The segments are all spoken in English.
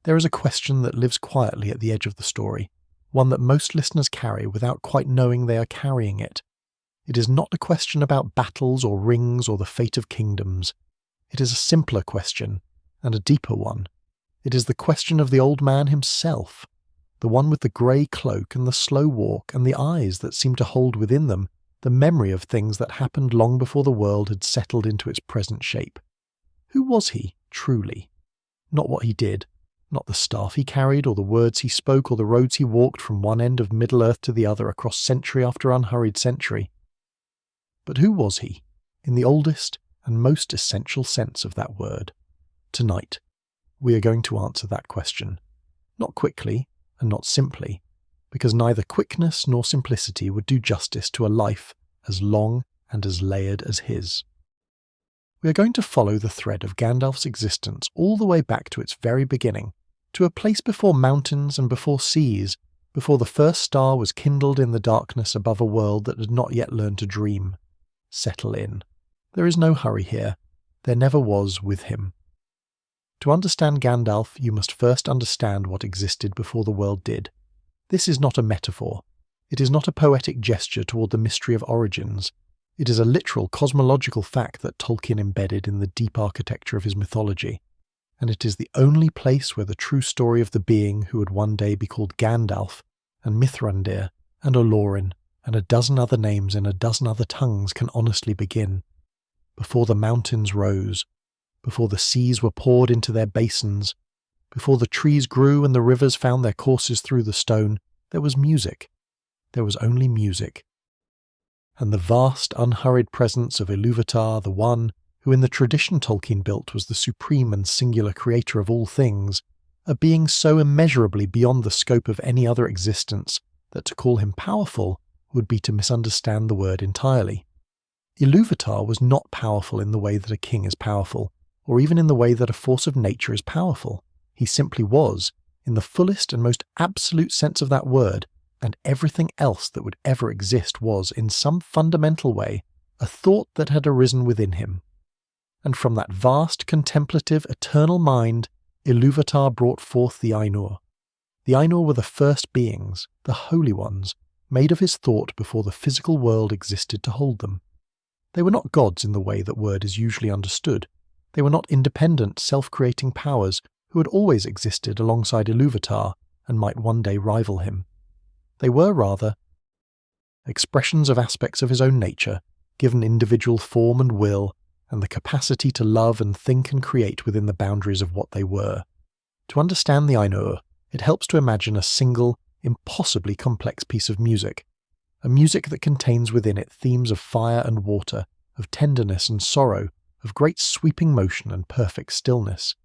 There is a question that lives quietly at the edge of the story, one that most listeners carry without quite knowing they are carrying it. It is not a question about battles or rings or the fate of kingdoms. It is a simpler question, and a deeper one. It is the question of the old man himself, the one with the grey cloak and the slow walk and the eyes that seem to hold within them the memory of things that happened long before the world had settled into its present shape. Who was he, truly? Not what he did, not the staff he carried or the words he spoke or the roads he walked from one end of Middle-earth to the other across century after unhurried century. But who was he, in the oldest and most essential sense of that word? Tonight, we are going to answer that question. Not quickly and not simply, because neither quickness nor simplicity would do justice to a life as long and as layered as his. We are going to follow the thread of Gandalf's existence all the way back to its very beginning, to a place before mountains and before seas, before the first star was kindled in the darkness above a world that had not yet learned to dream. Settle in. There is no hurry here. There never was with him. To understand Gandalf, you must first understand what existed before the world did. This is not a metaphor. It is not a poetic gesture toward the mystery of origins. It is a literal cosmological fact that Tolkien embedded in the deep architecture of his mythology, and it is the only place where the true story of the being who would one day be called Gandalf, and Mithrandir, and Olórin, and a dozen other names in a dozen other tongues can honestly begin. Before the mountains rose, before the seas were poured into their basins, before the trees grew and the rivers found their courses through the stone, there was music. There was only music. And the vast, unhurried presence of Ilúvatar, the one who in the tradition Tolkien built was the supreme and singular creator of all things, a being so immeasurably beyond the scope of any other existence that to call him powerful would be to misunderstand the word entirely. Ilúvatar was not powerful in the way that a king is powerful, or even in the way that a force of nature is powerful. He simply was, in the fullest and most absolute sense of that word, and everything else that would ever exist was, in some fundamental way, a thought that had arisen within him. And from that vast, contemplative, eternal mind, Ilúvatar brought forth the Ainur. The Ainur were the first beings, the holy ones, made of his thought before the physical world existed to hold them. They were not gods in the way that word is usually understood. They were not independent, self-creating powers who had always existed alongside Ilúvatar and might one day rival him. They were, rather, expressions of aspects of his own nature, given individual form and will, and the capacity to love and think and create within the boundaries of what they were. To understand the Ainur, it helps to imagine a single, impossibly complex piece of music, a music that contains within it themes of fire and water, of tenderness and sorrow, of great sweeping motion and perfect stillness.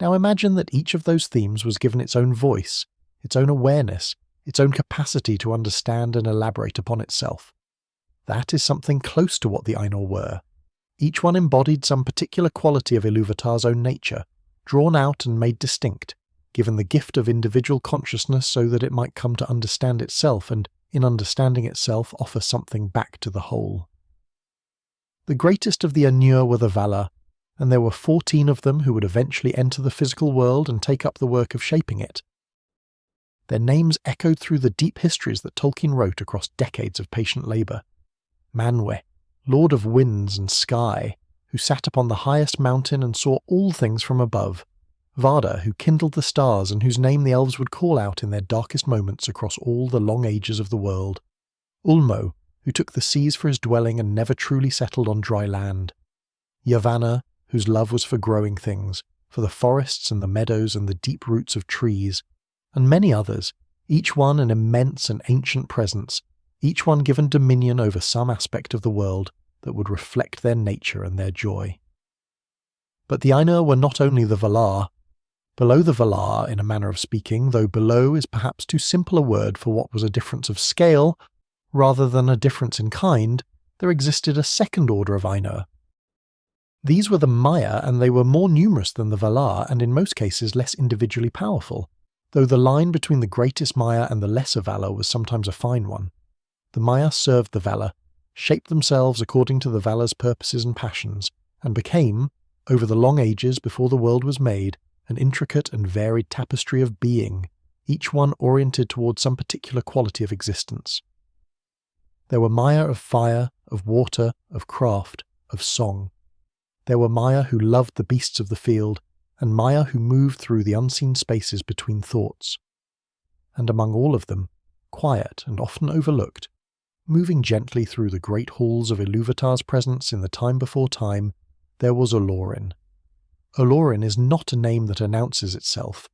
Now imagine that each of those themes was given its own voice, its own awareness, its own capacity to understand and elaborate upon itself. That is something close to what the Ainur were. Each one embodied some particular quality of Ilúvatar's own nature, drawn out and made distinct, given the gift of individual consciousness so that it might come to understand itself and, in understanding itself, offer something back to the whole. The greatest of the Ainur were the Valar, and there were 14 of them who would eventually enter the physical world and take up the work of shaping it. Their names echoed through the deep histories that Tolkien wrote across decades of patient labour. Manwë, lord of winds and sky, who sat upon the highest mountain and saw all things from above. Vardar, who kindled the stars and whose name the elves would call out in their darkest moments across all the long ages of the world. Ulmo, who took the seas for his dwelling and never truly settled on dry land. Yavanna, whose love was for growing things, for the forests and the meadows and the deep roots of trees, and many others, each one an immense and ancient presence, each one given dominion over some aspect of the world that would reflect their nature and their joy. But the Ainur were not only the Valar. Below the Valar, in a manner of speaking, though below is perhaps too simple a word for what was a difference of scale, rather than a difference in kind, there existed a second order of Ainur. These were the Maiar, and they were more numerous than the Valar, and in most cases less individually powerful, though the line between the greatest Maiar and the lesser Valar was sometimes a fine one. The Maiar served the Valar, shaped themselves according to the Valar's purposes and passions, and became, over the long ages before the world was made, an intricate and varied tapestry of being, each one oriented towards some particular quality of existence. There were Maiar of fire, of water, of craft, of song. There were Maiar who loved the beasts of the field, and Maiar who moved through the unseen spaces between thoughts. And among all of them, quiet and often overlooked, moving gently through the great halls of Ilúvatar's presence in the time before time, there was Olórin. Olórin is not a name that announces itself.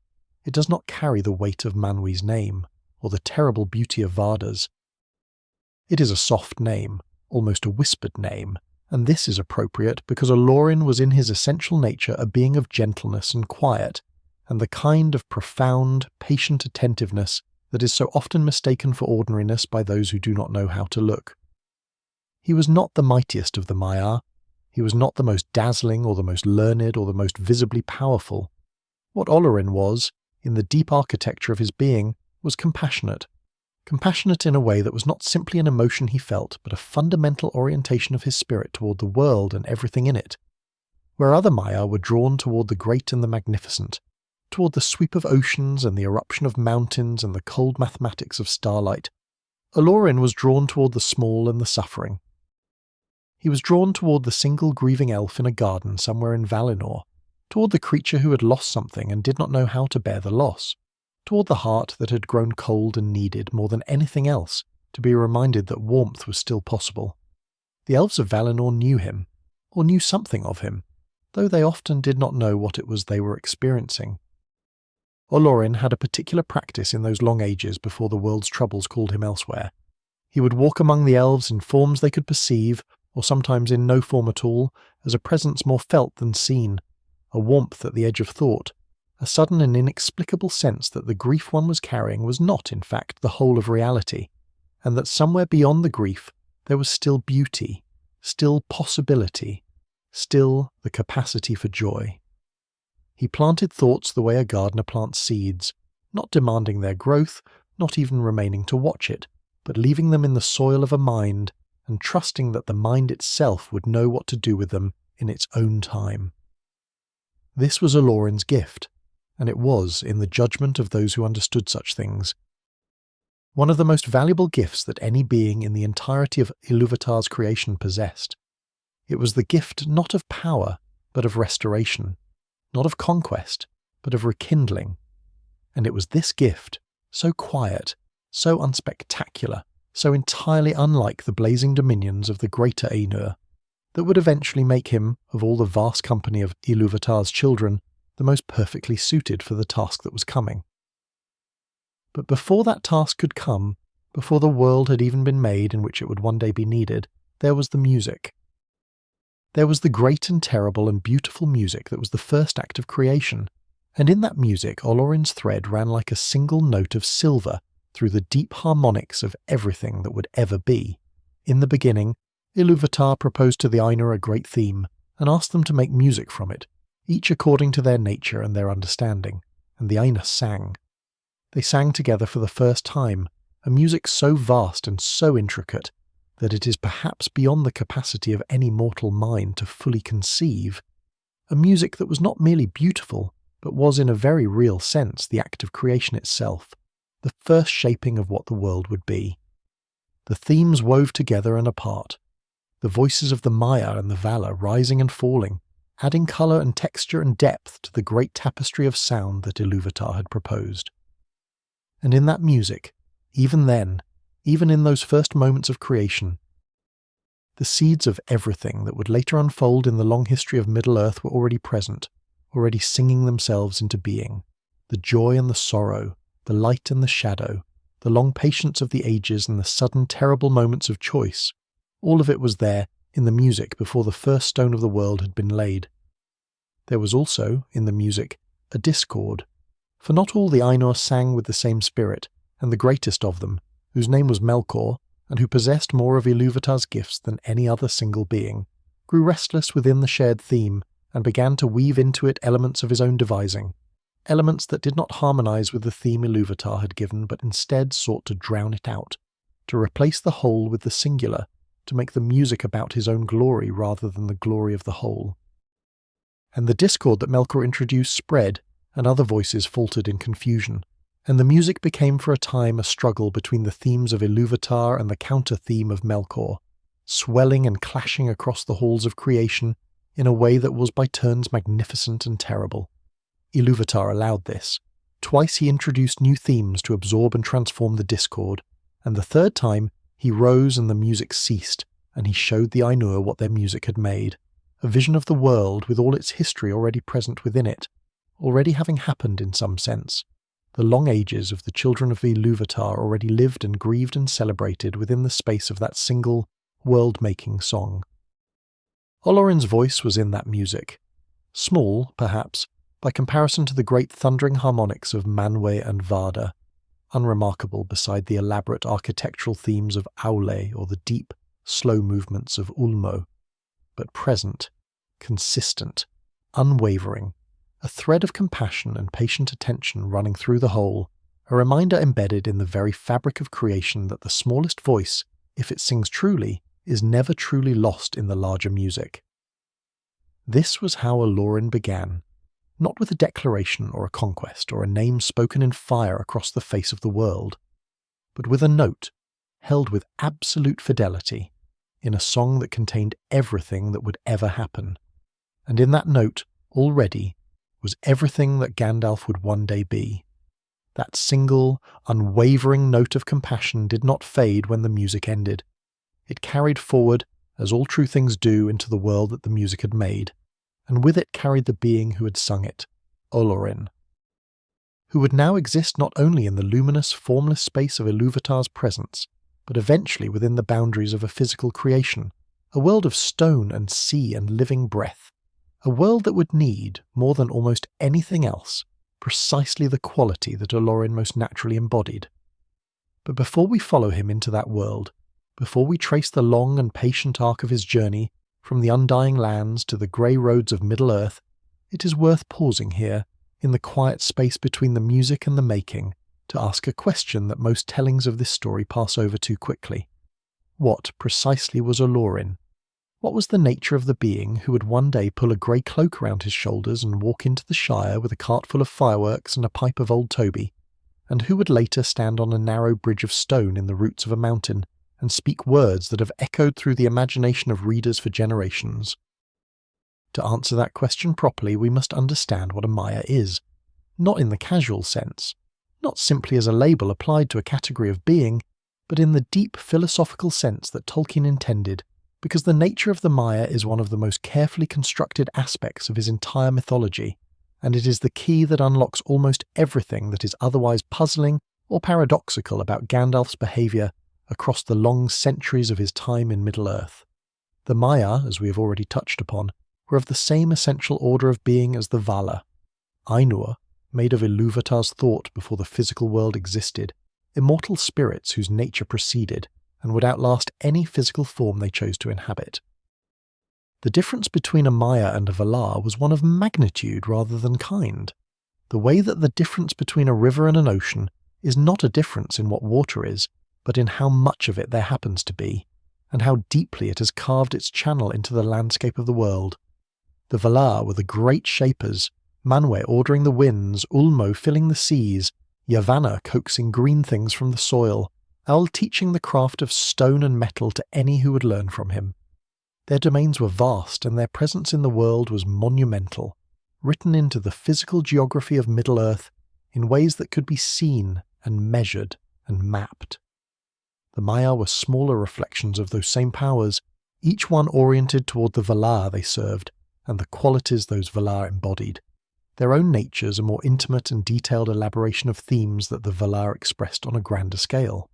It does not carry the weight of Manwë's name, or the terrible beauty of Varda's. It is a soft name, almost a whispered name, and this is appropriate because Olórin was in his essential nature a being of gentleness and quiet, and the kind of profound, patient attentiveness that is so often mistaken for ordinariness by those who do not know how to look. He was not the mightiest of the Maiar. He was not the most dazzling or the most learned or the most visibly powerful. What Olórin was, in the deep architecture of his being, was compassionate. Compassionate in a way that was not simply an emotion he felt, but a fundamental orientation of his spirit toward the world and everything in it. Where other Maiar were drawn toward the great and the magnificent, toward the sweep of oceans and the eruption of mountains and the cold mathematics of starlight, Olórin was drawn toward the small and the suffering. He was drawn toward the single grieving elf in a garden somewhere in Valinor, toward the creature who had lost something and did not know how to bear the loss, toward the heart that had grown cold and needed, more than anything else, to be reminded that warmth was still possible. The elves of Valinor knew him, or knew something of him, though they often did not know what it was they were experiencing. Olórin had a particular practice in those long ages before the world's troubles called him elsewhere. He would walk among the elves in forms they could perceive, or sometimes in no form at all, as a presence more felt than seen, a warmth at the edge of thought, a sudden and inexplicable sense that the grief one was carrying was not, in fact, the whole of reality, and that somewhere beyond the grief there was still beauty, still possibility, still the capacity for joy. He planted thoughts the way a gardener plants seeds, not demanding their growth, not even remaining to watch it, but leaving them in the soil of a mind, and trusting that the mind itself would know what to do with them in its own time. This was Olórin's gift, and it was, in the judgment of those who understood such things, one of the most valuable gifts that any being in the entirety of Ilúvatar's creation possessed. It was the gift not of power, but of restoration, not of conquest, but of rekindling. And it was this gift, so quiet, so unspectacular, so entirely unlike the blazing dominions of the greater Ainur, that would eventually make him, of all the vast company of Ilúvatar's children, the most perfectly suited for the task that was coming. But before that task could come, before the world had even been made in which it would one day be needed, there was the music. There was the great and terrible and beautiful music that was the first act of creation, and in that music Olórin's thread ran like a single note of silver through the deep harmonics of everything that would ever be. In the beginning, Ilúvatar proposed to the Ainur a great theme, and asked them to make music from it, each according to their nature and their understanding, and the Ainur sang. They sang together for the first time, a music so vast and so intricate that it is perhaps beyond the capacity of any mortal mind to fully conceive, a music that was not merely beautiful, but was in a very real sense the act of creation itself, the first shaping of what the world would be. The themes wove together and apart, the voices of the Maiar and the Valar rising and falling, adding colour and texture and depth to the great tapestry of sound that Ilúvatar had proposed. And in that music, even then, even in those first moments of creation, the seeds of everything that would later unfold in the long history of Middle-earth were already present, already singing themselves into being. The joy and the sorrow, the light and the shadow, the long patience of the ages and the sudden terrible moments of choice, all of it was there in the music before the first stone of the world had been laid. There was also, in the music, a discord, for not all the Ainur sang with the same spirit, and the greatest of them, whose name was Melkor, and who possessed more of Ilúvatar's gifts than any other single being, grew restless within the shared theme, and began to weave into it elements of his own devising, elements that did not harmonize with the theme Ilúvatar had given, but instead sought to drown it out, to replace the whole with the singular, to make the music about his own glory rather than the glory of the whole. And the discord that Melkor introduced spread, and other voices faltered in confusion, and the music became for a time a struggle between the themes of Ilúvatar and the counter-theme of Melkor, swelling and clashing across the halls of creation in a way that was by turns magnificent and terrible. Ilúvatar allowed this. Twice he introduced new themes to absorb and transform the discord, and the third time he rose and the music ceased, and he showed the Ainur what their music had made, a vision of the world with all its history already present within it, already having happened in some sense. The long ages of the children of Ilúvatar already lived and grieved and celebrated within the space of that single, world-making song. Olórin's voice was in that music. Small, perhaps, by comparison to the great thundering harmonics of Manwë and Vardar, unremarkable beside the elaborate architectural themes of Aule or the deep, slow movements of Ulmo, but present, consistent, unwavering, a thread of compassion and patient attention running through the whole, a reminder embedded in the very fabric of creation that the smallest voice, if it sings truly, is never truly lost in the larger music. This was how Olórin began, not with a declaration or a conquest or a name spoken in fire across the face of the world, but with a note, held with absolute fidelity, in a song that contained everything that would ever happen. And in that note, already, was everything that Gandalf would one day be. That single, unwavering note of compassion did not fade when the music ended. It carried forward, as all true things do, into the world that the music had made, and with it carried the being who had sung it, Olórin, who would now exist not only in the luminous, formless space of Ilúvatar's presence, but eventually within the boundaries of a physical creation, a world of stone and sea and living breath, a world that would need, more than almost anything else, precisely the quality that Olórin most naturally embodied. But before we follow him into that world, before we trace the long and patient arc of his journey from the undying lands to the grey roads of Middle-earth, it is worth pausing here, in the quiet space between the music and the making, to ask a question that most tellings of this story pass over too quickly. What precisely was Olórin? What was the nature of the being who would one day pull a grey cloak around his shoulders and walk into the Shire with a cart full of fireworks and a pipe of old Toby, and who would later stand on a narrow bridge of stone in the roots of a mountain and speak words that have echoed through the imagination of readers for generations? To answer that question properly, we must understand what a Maiar is, not in the casual sense, not simply as a label applied to a category of being, but in the deep philosophical sense that Tolkien intended, because the nature of the Maiar is one of the most carefully constructed aspects of his entire mythology, and it is the key that unlocks almost everything that is otherwise puzzling or paradoxical about Gandalf's behaviour across the long centuries of his time in Middle-earth. The Maiar, as we have already touched upon, were of the same essential order of being as the Valar. Ainur, made of Ilúvatar's thought before the physical world existed, immortal spirits whose nature preceded, and would outlast any physical form they chose to inhabit. The difference between a Maiar and a Valar was one of magnitude rather than kind. The way that the difference between a river and an ocean is not a difference in what water is, but in how much of it there happens to be, and how deeply it has carved its channel into the landscape of the world. The Valar were the great shapers, Manwë ordering the winds, Ulmo filling the seas, Yavanna coaxing green things from the soil, Owl teaching the craft of stone and metal to any who would learn from him. Their domains were vast, and their presence in the world was monumental, written into the physical geography of Middle-earth in ways that could be seen and measured and mapped. The Maiar were smaller reflections of those same powers, each one oriented toward the Valar they served, and the qualities those Valar embodied. Their own natures a more intimate and detailed elaboration of themes that the Valar expressed on a grander scale.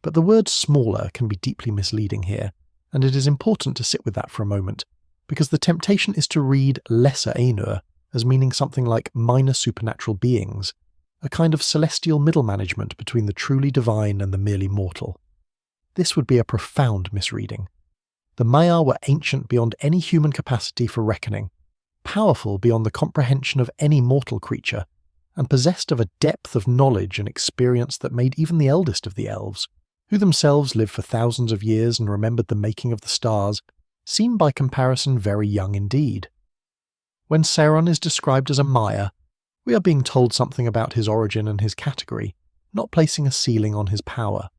But the word smaller can be deeply misleading here, and it is important to sit with that for a moment, because the temptation is to read lesser Ainur as meaning something like minor supernatural beings, a kind of celestial middle management between the truly divine and the merely mortal. This would be a profound misreading. The Maiar were ancient beyond any human capacity for reckoning, powerful beyond the comprehension of any mortal creature, and possessed of a depth of knowledge and experience that made even the eldest of the elves, who themselves lived for thousands of years and remembered the making of the stars, seem by comparison very young indeed. When Sauron is described as a Maiar, We are being told something about his origin and his category, not placing a ceiling on his power.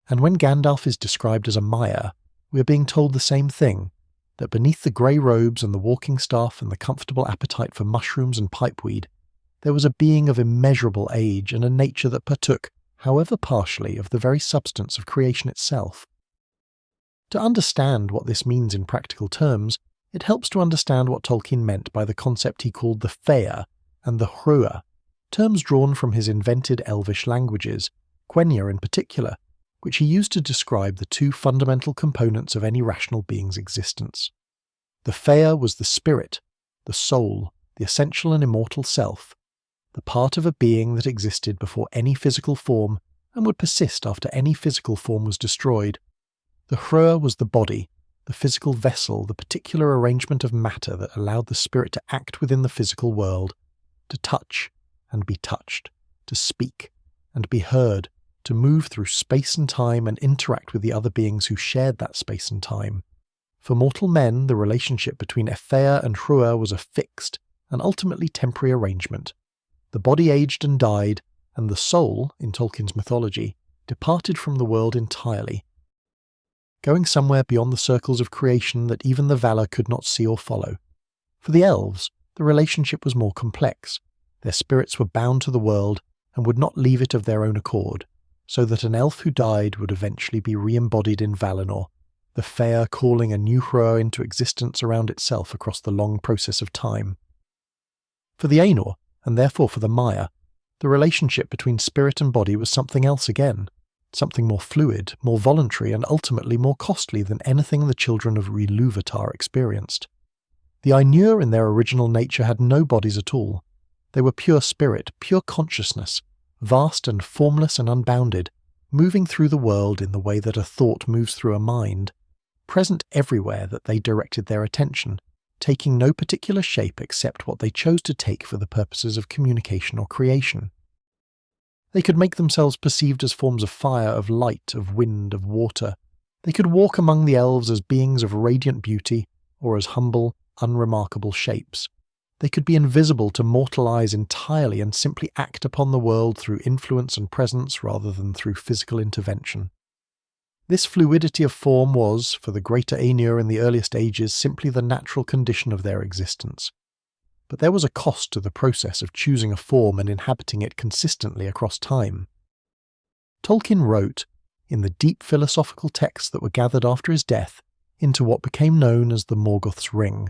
And when Gandalf is described as a Maiar, we are being told the same thing, that beneath the grey robes and the walking staff and the comfortable appetite for mushrooms and pipeweed, there was a being of immeasurable age and a nature that partook, however partially, of the very substance of creation itself. To understand what this means in practical terms, it helps to understand what Tolkien meant by the concept he called the Fëa and the Hrua, terms drawn from his invented Elvish languages, Quenya in particular, which he used to describe the two fundamental components of any rational being's existence. The Fëa was the spirit, the soul, the essential and immortal self, the part of a being that existed before any physical form and would persist after any physical form was destroyed. The Hrua was the body, the physical vessel, the particular arrangement of matter that allowed the spirit to act within the physical world, to touch and be touched, to speak and be heard, to move through space and time and interact with the other beings who shared that space and time. For mortal men, the relationship between Fëa and Hrua was a fixed and ultimately temporary arrangement. The body aged and died, and the soul, in Tolkien's mythology, departed from the world entirely, going somewhere beyond the circles of creation that even the Valar could not see or follow. For the elves, the relationship was more complex. Their spirits were bound to the world and would not leave it of their own accord, so that an elf who died would eventually be re-embodied in Valinor, the Fëa calling a new Hrua into existence around itself across the long process of time. For the Ainur, and therefore for the Maiar, the relationship between spirit and body was something else again, something more fluid, more voluntary, and ultimately more costly than anything the children of Ilúvatar experienced. The Ainur in their original nature had no bodies at all. They were pure spirit, pure consciousness, vast and formless and unbounded, moving through the world in the way that a thought moves through a mind, present everywhere that they directed their attention, taking no particular shape except what they chose to take for the purposes of communication or creation. They could make themselves perceived as forms of fire, of light, of wind, of water. They could walk among the elves as beings of radiant beauty, or as humble, unremarkable shapes. They could be invisible to mortal eyes entirely and simply act upon the world through influence and presence rather than through physical intervention. This fluidity of form was, for the greater Ainur in the earliest ages, simply the natural condition of their existence. But there was a cost to the process of choosing a form and inhabiting it consistently across time. Tolkien wrote, in the deep philosophical texts that were gathered after his death, into what became known as the Morgoth's Ring,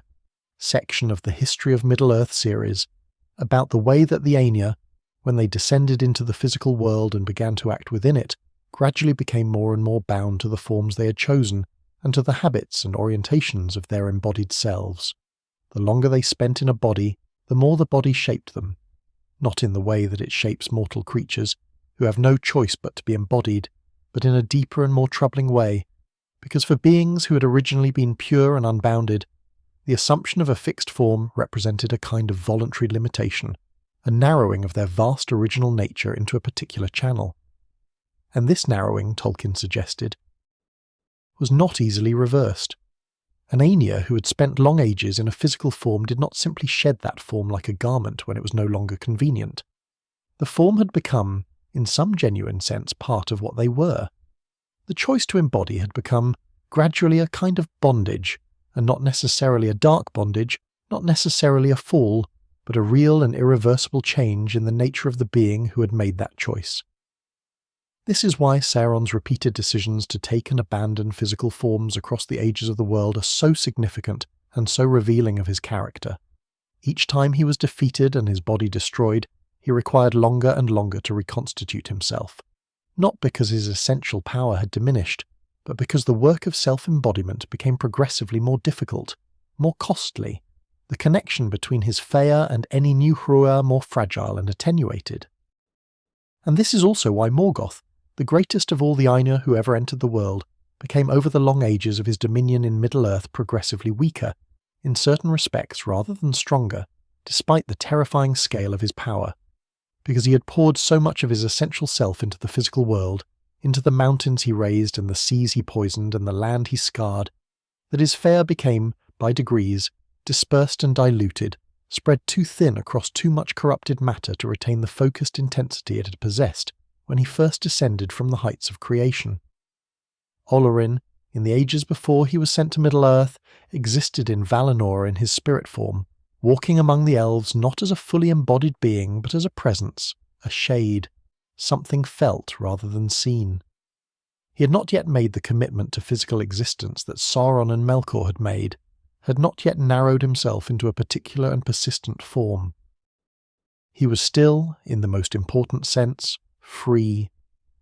section of the History of Middle-earth series, about the way that the Ainur, when they descended into the physical world and began to act within it, gradually became more and more bound to the forms they had chosen and to the habits and orientations of their embodied selves. The longer they spent in a body, the more the body shaped them, not in the way that it shapes mortal creatures, who have no choice but to be embodied, but in a deeper and more troubling way, because for beings who had originally been pure and unbounded, the assumption of a fixed form represented a kind of voluntary limitation, a narrowing of their vast original nature into a particular channel. And this narrowing, Tolkien suggested, was not easily reversed. An Ainur who had spent long ages in a physical form did not simply shed that form like a garment when it was no longer convenient. The form had become, in some genuine sense, part of what they were. The choice to embody had become gradually a kind of bondage, and not necessarily a dark bondage, not necessarily a fall, but a real and irreversible change in the nature of the being who had made that choice. This is why Sauron's repeated decisions to take and abandon physical forms across the ages of the world are so significant and so revealing of his character. Each time he was defeated and his body destroyed, he required longer and longer to reconstitute himself, not because his essential power had diminished, but because the work of self-embodiment became progressively more difficult, more costly, the connection between his Fëa and any new Hrua more fragile and attenuated. And this is also why Morgoth, the greatest of all the Ainur who ever entered the world, became over the long ages of his dominion in Middle-earth progressively weaker, in certain respects rather than stronger, despite the terrifying scale of his power, because he had poured so much of his essential self into the physical world, into the mountains he raised and the seas he poisoned and the land he scarred, that his Fëa became, by degrees, dispersed and diluted, spread too thin across too much corrupted matter to retain the focused intensity it had possessed when he first descended from the heights of creation. Olórin, in the ages before he was sent to Middle-earth, existed in Valinor in his spirit form, walking among the elves not as a fully embodied being but as a presence, a shade, something felt rather than seen. He had not yet made the commitment to physical existence that Sauron and Melkor had made, had not yet narrowed himself into a particular and persistent form. He was still, in the most important sense, free.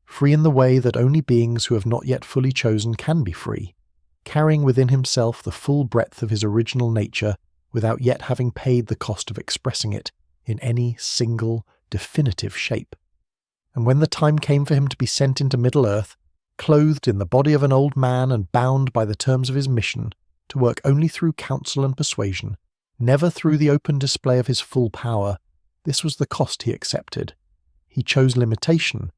Free in the way that only beings who have not yet fully chosen can be free, carrying within himself the full breadth of his original nature without yet having paid the cost of expressing it in any single, definitive shape. And when the time came for him to be sent into Middle-earth, clothed in the body of an old man and bound by the terms of his mission, to work only through counsel and persuasion, never through the open display of his full power, this was the cost he accepted. He chose limitation.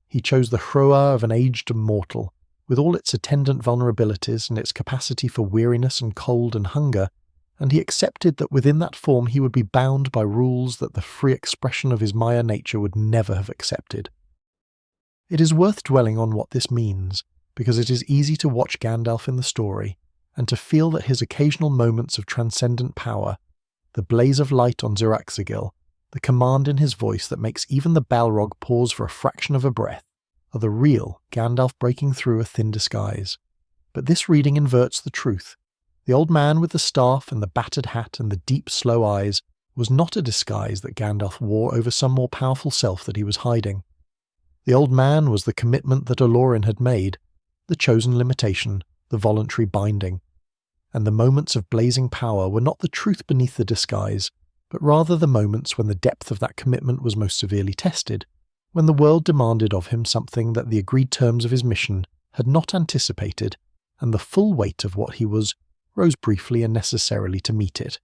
He chose the hroa of an aged mortal, with all its attendant vulnerabilities and its capacity for weariness and cold and hunger, and he accepted that within that form he would be bound by rules that the free expression of his Maiar nature would never have accepted. It is worth dwelling on what this means, because it is easy to watch Gandalf in the story, and to feel that his occasional moments of transcendent power, the blaze of light on Xuraxagil, the command in his voice that makes even the Balrog pause for a fraction of a breath, are the real Gandalf breaking through a thin disguise. But this reading inverts the truth. The old man with the staff and the battered hat and the deep, slow eyes was not a disguise that Gandalf wore over some more powerful self that he was hiding. The old man was the commitment that Olórin had made, the chosen limitation, the voluntary binding. And the moments of blazing power were not the truth beneath the disguise, but rather the moments when the depth of that commitment was most severely tested, when the world demanded of him something that the agreed terms of his mission had not anticipated, and the full weight of what he was rose briefly and necessarily to meet it.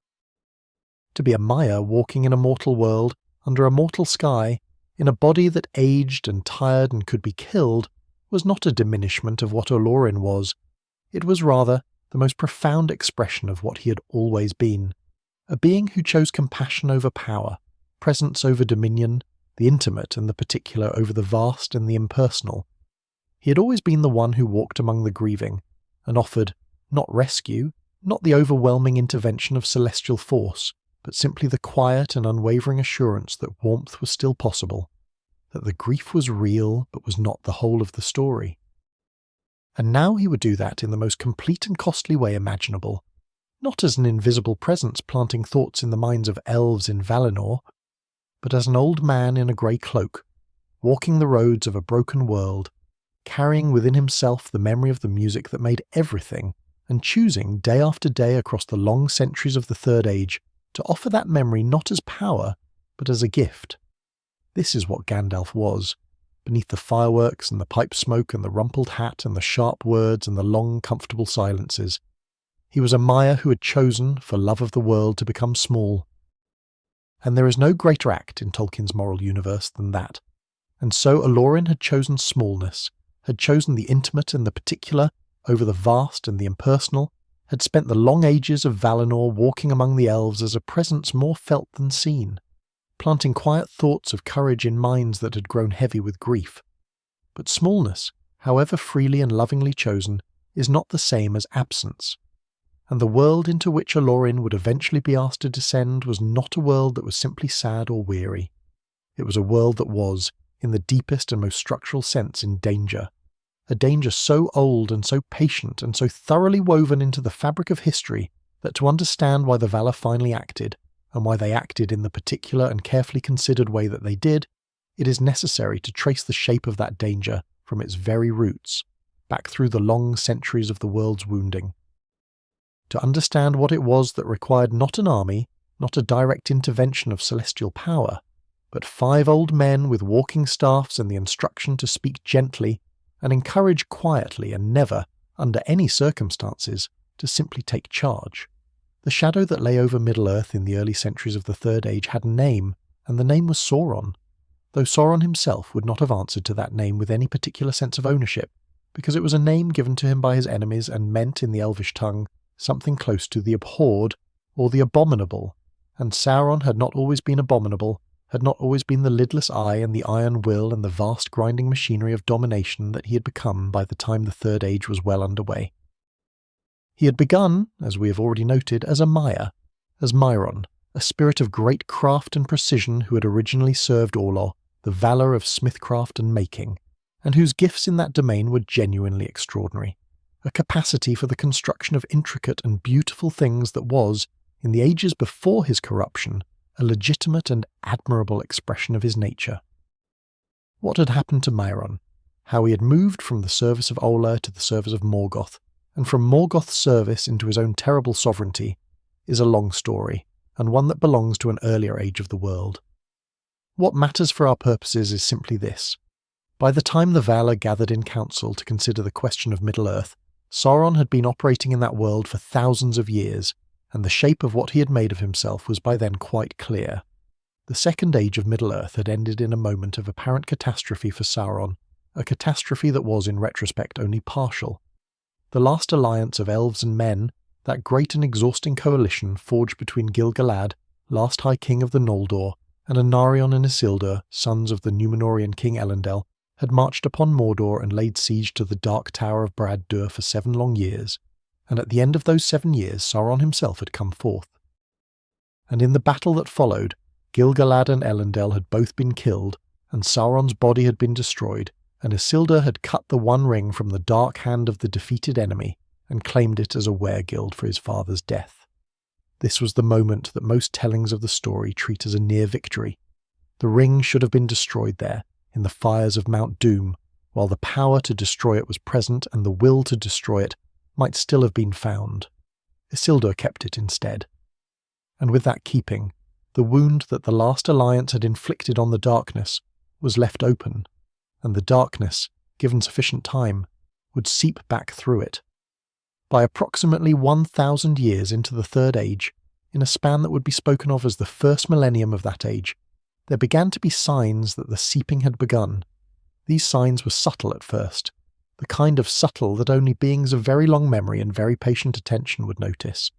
To be a Maiar walking in a mortal world, under a mortal sky, in a body that aged and tired and could be killed, was not a diminishment of what Olórin was. It was rather the most profound expression of what he had always been, a being who chose compassion over power, presence over dominion, the intimate and the particular over the vast and the impersonal. He had always been the one who walked among the grieving, and offered, not rescue, not the overwhelming intervention of celestial force, but simply the quiet and unwavering assurance that warmth was still possible, that the grief was real but was not the whole of the story. And now he would do that in the most complete and costly way imaginable, not as an invisible presence planting thoughts in the minds of elves in Valinor, but as an old man in a grey cloak, walking the roads of a broken world, carrying within himself the memory of the music that made everything, and choosing day after day across the long centuries of the Third Age to offer that memory not as power, but as a gift. This is what Gandalf was, beneath the fireworks and the pipe smoke and the rumpled hat and the sharp words and the long, comfortable silences. He was a Maiar who had chosen, for love of the world, to become small. And there is no greater act in Tolkien's moral universe than that. And so Olórin had chosen smallness, had chosen the intimate and the particular over the vast and the impersonal, had spent the long ages of Valinor walking among the elves as a presence more felt than seen, planting quiet thoughts of courage in minds that had grown heavy with grief. But smallness, however freely and lovingly chosen, is not the same as absence. And the world into which Olórin would eventually be asked to descend was not a world that was simply sad or weary. It was a world that was, in the deepest and most structural sense, in danger. A danger so old and so patient and so thoroughly woven into the fabric of history that to understand why the Valar finally acted, and why they acted in the particular and carefully considered way that they did, it is necessary to trace the shape of that danger from its very roots, back through the long centuries of the world's wounding. To understand what it was that required not an army, not a direct intervention of celestial power, but 5 old men with walking staffs and the instruction to speak gently and encourage quietly and never, under any circumstances, to simply take charge. The shadow that lay over Middle-earth in the early centuries of the Third Age had a name, and the name was Sauron, though Sauron himself would not have answered to that name with any particular sense of ownership, because it was a name given to him by his enemies and meant, in the Elvish tongue, something close to the abhorred or the abominable, and Sauron had not always been abominable, had not always been the lidless eye and the iron will and the vast grinding machinery of domination that he had become by the time the Third Age was well underway. He had begun, as we have already noted, as a Maiar, as Myron, a spirit of great craft and precision who had originally served Olór, the valour of smithcraft and making, and whose gifts in that domain were genuinely extraordinary, a capacity for the construction of intricate and beautiful things that was, in the ages before his corruption, a legitimate and admirable expression of his nature. What had happened to Myron, how he had moved from the service of Olór to the service of Morgoth, and from Morgoth's service into his own terrible sovereignty, is a long story, and one that belongs to an earlier age of the world. What matters for our purposes is simply this. By the time the Valar gathered in council to consider the question of Middle-earth, Sauron had been operating in that world for thousands of years, and the shape of what he had made of himself was by then quite clear. The Second Age of Middle-earth had ended in a moment of apparent catastrophe for Sauron, a catastrophe that was in retrospect only partial. The last alliance of elves and men, that great and exhausting coalition forged between Gil-galad, last High King of the Noldor, and Anarion and Isildur, sons of the Númenorian King Elendil, had marched upon Mordor and laid siege to the Dark Tower of Barad-dûr for 7 long years, and at the end of those 7 years Sauron himself had come forth. And in the battle that followed, Gil-galad and Elendil had both been killed, and Sauron's body had been destroyed, and Isildur had cut the One Ring from the dark hand of the defeated enemy, and claimed it as a weregild for his father's death. This was the moment that most tellings of the story treat as a near victory. The ring should have been destroyed there, in the fires of Mount Doom, while the power to destroy it was present and the will to destroy it might still have been found. Isildur kept it instead. And with that keeping, the wound that the last alliance had inflicted on the darkness was left open, and the darkness, given sufficient time, would seep back through it. By approximately 1,000 years into the Third Age, in a span that would be spoken of as the first millennium of that age, there began to be signs that the seeping had begun. These signs were subtle at first, the kind of subtle that only beings of very long memory and very patient attention would notice.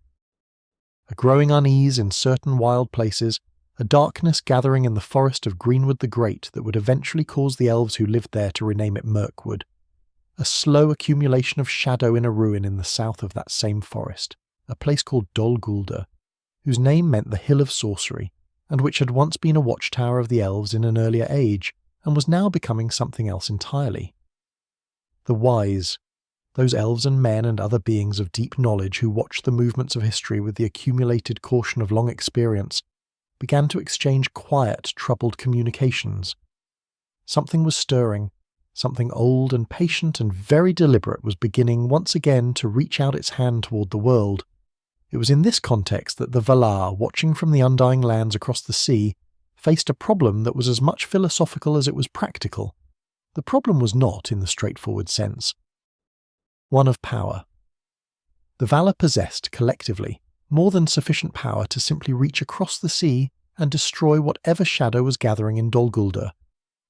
A growing unease in certain wild places, a darkness gathering in the forest of Greenwood the Great that would eventually cause the elves who lived there to rename it Mirkwood. A slow accumulation of shadow in a ruin in the south of that same forest, a place called Dol Guldur, whose name meant the Hill of Sorcery, and which had once been a watchtower of the elves in an earlier age, and was now becoming something else entirely. The wise, those elves and men and other beings of deep knowledge who watched the movements of history with the accumulated caution of long experience, began to exchange quiet, troubled communications. Something was stirring. Something old and patient and very deliberate was beginning once again to reach out its hand toward the world. It was in this context that the Valar, watching from the undying lands across the sea, faced a problem that was as much philosophical as it was practical. The problem was not in the straightforward sense. One of power. The Valar possessed, collectively, more than sufficient power to simply reach across the sea and destroy whatever shadow was gathering in Dol Guldur,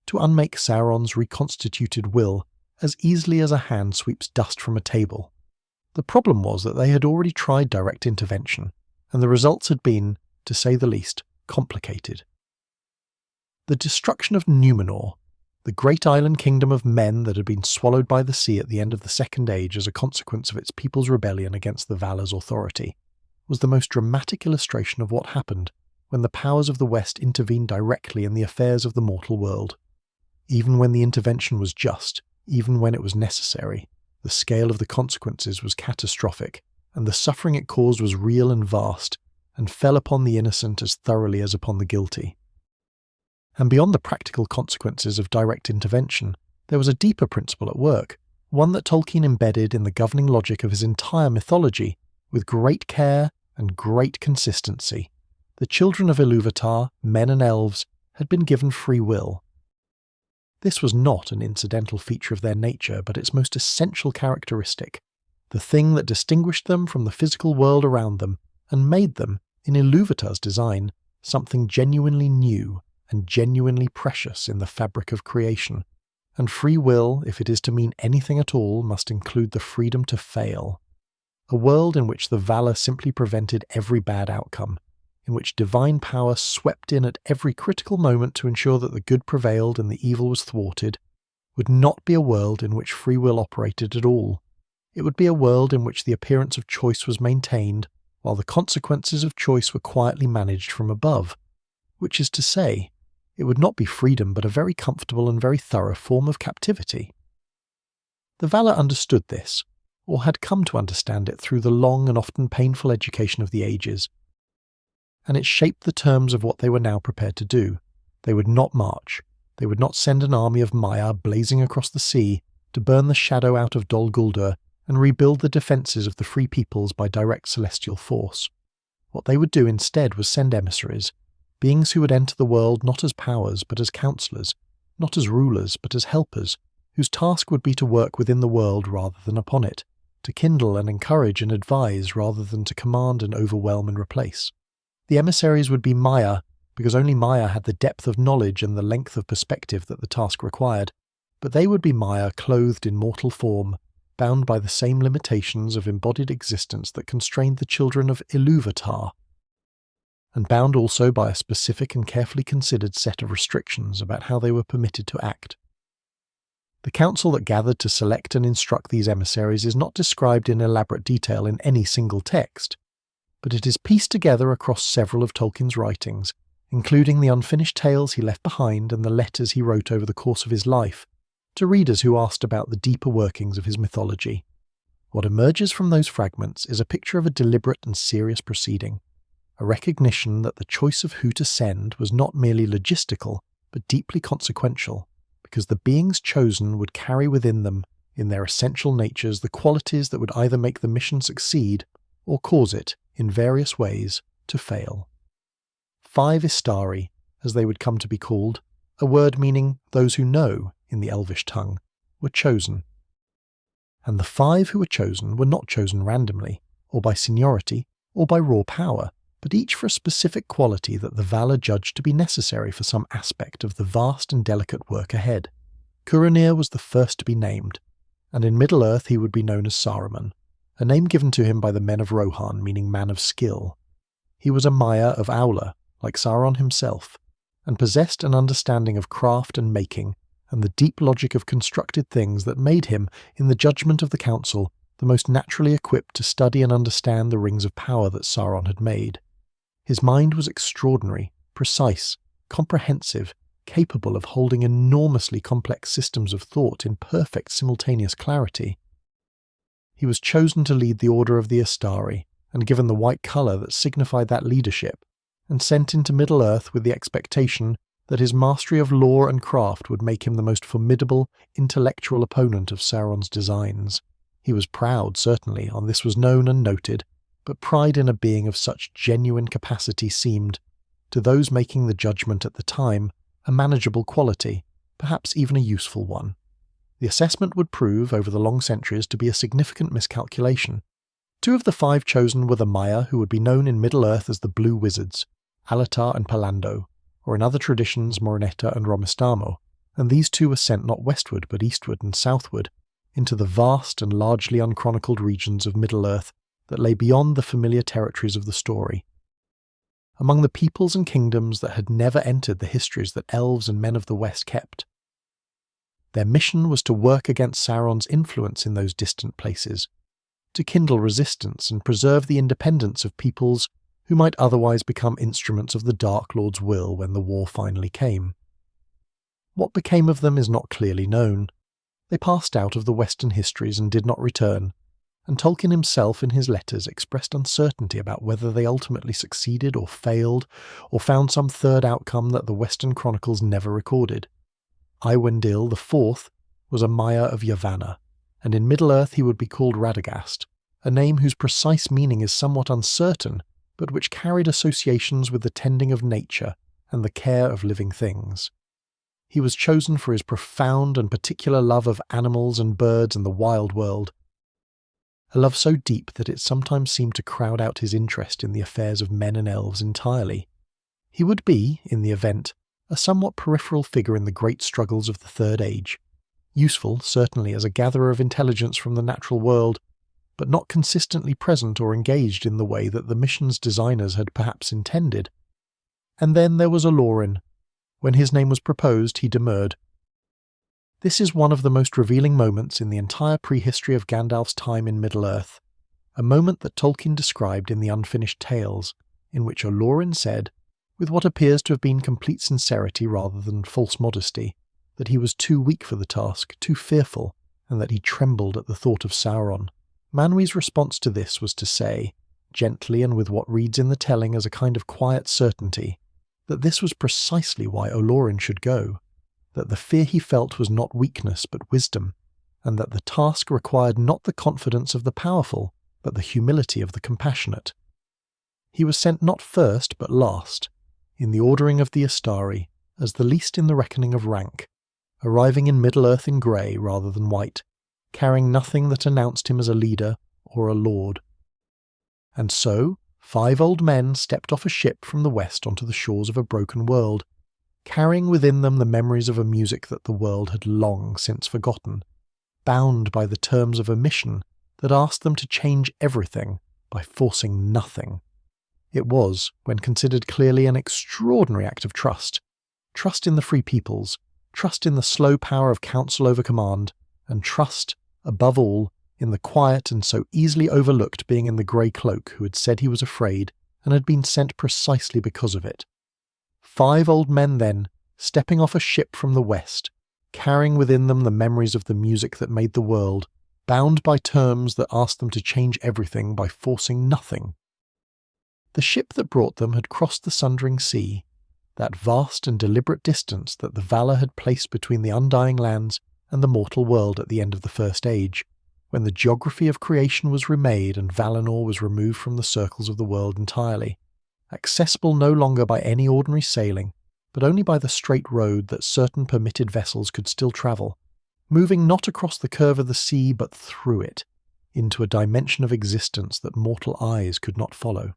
to unmake Sauron's reconstituted will as easily as a hand sweeps dust from a table. The problem was that they had already tried direct intervention, and the results had been, to say the least, complicated. The destruction of Númenor, the great island kingdom of men that had been swallowed by the sea at the end of the Second Age as a consequence of its people's rebellion against the Valar's authority, was the most dramatic illustration of what happened when the powers of the West intervened directly in the affairs of the mortal world. Even when the intervention was just, even when it was necessary, the scale of the consequences was catastrophic, and the suffering it caused was real and vast, and fell upon the innocent as thoroughly as upon the guilty. And beyond the practical consequences of direct intervention, there was a deeper principle at work, one that Tolkien embedded in the governing logic of his entire mythology, with great care and great consistency. The children of Ilúvatar, men and elves, had been given free will. This was not an incidental feature of their nature, but its most essential characteristic, the thing that distinguished them from the physical world around them, and made them, in Ilúvatar's design, something genuinely new and genuinely precious in the fabric of creation. And free will, if it is to mean anything at all, must include the freedom to fail. A world in which the Valar simply prevented every bad outcome, in which divine power swept in at every critical moment to ensure that the good prevailed and the evil was thwarted, would not be a world in which free will operated at all. It would be a world in which the appearance of choice was maintained, while the consequences of choice were quietly managed from above, which is to say, it would not be freedom but a very comfortable and very thorough form of captivity. The Valar understood this, or had come to understand it through the long and often painful education of the ages, and it shaped the terms of what they were now prepared to do. They would not march. They would not send an army of Maiar blazing across the sea to burn the shadow out of Dol Guldur and rebuild the defences of the Free Peoples by direct celestial force. What they would do instead was send emissaries, beings who would enter the world not as powers but as counsellors, not as rulers but as helpers, whose task would be to work within the world rather than upon it, to kindle and encourage and advise rather than to command and overwhelm and replace. The emissaries would be Maiar, because only Maiar had the depth of knowledge and the length of perspective that the task required, but they would be Maiar clothed in mortal form, bound by the same limitations of embodied existence that constrained the children of Ilúvatar, and bound also by a specific and carefully considered set of restrictions about how they were permitted to act. The council that gathered to select and instruct these emissaries is not described in elaborate detail in any single text, but it is pieced together across several of Tolkien's writings, including the unfinished tales he left behind and the letters he wrote over the course of his life, to readers who asked about the deeper workings of his mythology. What emerges from those fragments is a picture of a deliberate and serious proceeding, a recognition that the choice of who to send was not merely logistical, but deeply consequential, because the beings chosen would carry within them, in their essential natures, the qualities that would either make the mission succeed or cause it, in various ways, to fail. 5 Istari, as they would come to be called, a word meaning those who know in the Elvish tongue, were chosen. And the 5 who were chosen were not chosen randomly, or by seniority, or by raw power, but each for a specific quality that the Valar judged to be necessary for some aspect of the vast and delicate work ahead. Curanir was the first to be named, and in Middle-earth he would be known as Saruman, a name given to him by the men of Rohan meaning man of skill. He was a Maiar of Aula, like Sauron himself, and possessed an understanding of craft and making, and the deep logic of constructed things that made him, in the judgment of the council, the most naturally equipped to study and understand the rings of power that Sauron had made. His mind was extraordinary, precise, comprehensive, capable of holding enormously complex systems of thought in perfect simultaneous clarity. He was chosen to lead the Order of the Istari, and given the white colour that signified that leadership, and sent into Middle-earth with the expectation that his mastery of law and craft would make him the most formidable, intellectual opponent of Sauron's designs. He was proud, certainly, and this was known and noted, but pride in a being of such genuine capacity seemed, to those making the judgment at the time, a manageable quality, perhaps even a useful one. The assessment would prove, over the long centuries, to be a significant miscalculation. 2 of the 5 chosen were the Maiar, who would be known in Middle-earth as the Blue Wizards, Alatar and Palando, or in other traditions Morinetta and Romistamo, and these 2 were sent not westward but eastward and southward, into the vast and largely unchronicled regions of Middle-earth that lay beyond the familiar territories of the story. Among the peoples and kingdoms that had never entered the histories that elves and men of the West kept. Their mission was to work against Sauron's influence in those distant places, to kindle resistance and preserve the independence of peoples who might otherwise become instruments of the Dark Lord's will when the war finally came. What became of them is not clearly known. They passed out of the Western histories and did not return, and Tolkien himself in his letters expressed uncertainty about whether they ultimately succeeded or failed, or found some third outcome that the Western chronicles never recorded. Iwendil the Fourth was a Maiar of Yavanna, and in Middle-earth he would be called Radagast, a name whose precise meaning is somewhat uncertain, but which carried associations with the tending of nature and the care of living things. He was chosen for his profound and particular love of animals and birds and the wild world, a love so deep that it sometimes seemed to crowd out his interest in the affairs of men and elves entirely. He would be, in the event, a somewhat peripheral figure in the great struggles of the Third Age, useful, certainly, as a gatherer of intelligence from the natural world, but not consistently present or engaged in the way that the mission's designers had perhaps intended. And then there was Olórin. When his name was proposed, he demurred. This is one of the most revealing moments in the entire prehistory of Gandalf's time in Middle-earth, a moment that Tolkien described in the Unfinished Tales, in which Olórin said, with what appears to have been complete sincerity rather than false modesty, that he was too weak for the task, too fearful, and that he trembled at the thought of Sauron. Manwë's response to this was to say, gently and with what reads in the telling as a kind of quiet certainty, that this was precisely why Olórin should go, that the fear he felt was not weakness but wisdom, and that the task required not the confidence of the powerful, but the humility of the compassionate. He was sent not first but last, in the ordering of the Istari, as the least in the reckoning of rank, arriving in Middle-earth in grey rather than white, carrying nothing that announced him as a leader or a lord. And so, 5 old men stepped off a ship from the west onto the shores of a broken world, carrying within them the memories of a music that the world had long since forgotten, bound by the terms of a mission that asked them to change everything by forcing nothing. It was, when considered clearly, an extraordinary act of trust. Trust in the free peoples, trust in the slow power of counsel over command, and trust, above all, in the quiet and so easily overlooked being in the grey cloak who had said he was afraid and had been sent precisely because of it. 5 old men then, stepping off a ship from the west, carrying within them the memories of the music that made the world, bound by terms that asked them to change everything by forcing nothing. The ship that brought them had crossed the sundering sea, that vast and deliberate distance that the Valar had placed between the undying lands and the mortal world at the end of the First Age, when the geography of creation was remade and Valinor was removed from the circles of the world entirely, accessible no longer by any ordinary sailing, but only by the straight road that certain permitted vessels could still travel, moving not across the curve of the sea but through it, into a dimension of existence that mortal eyes could not follow.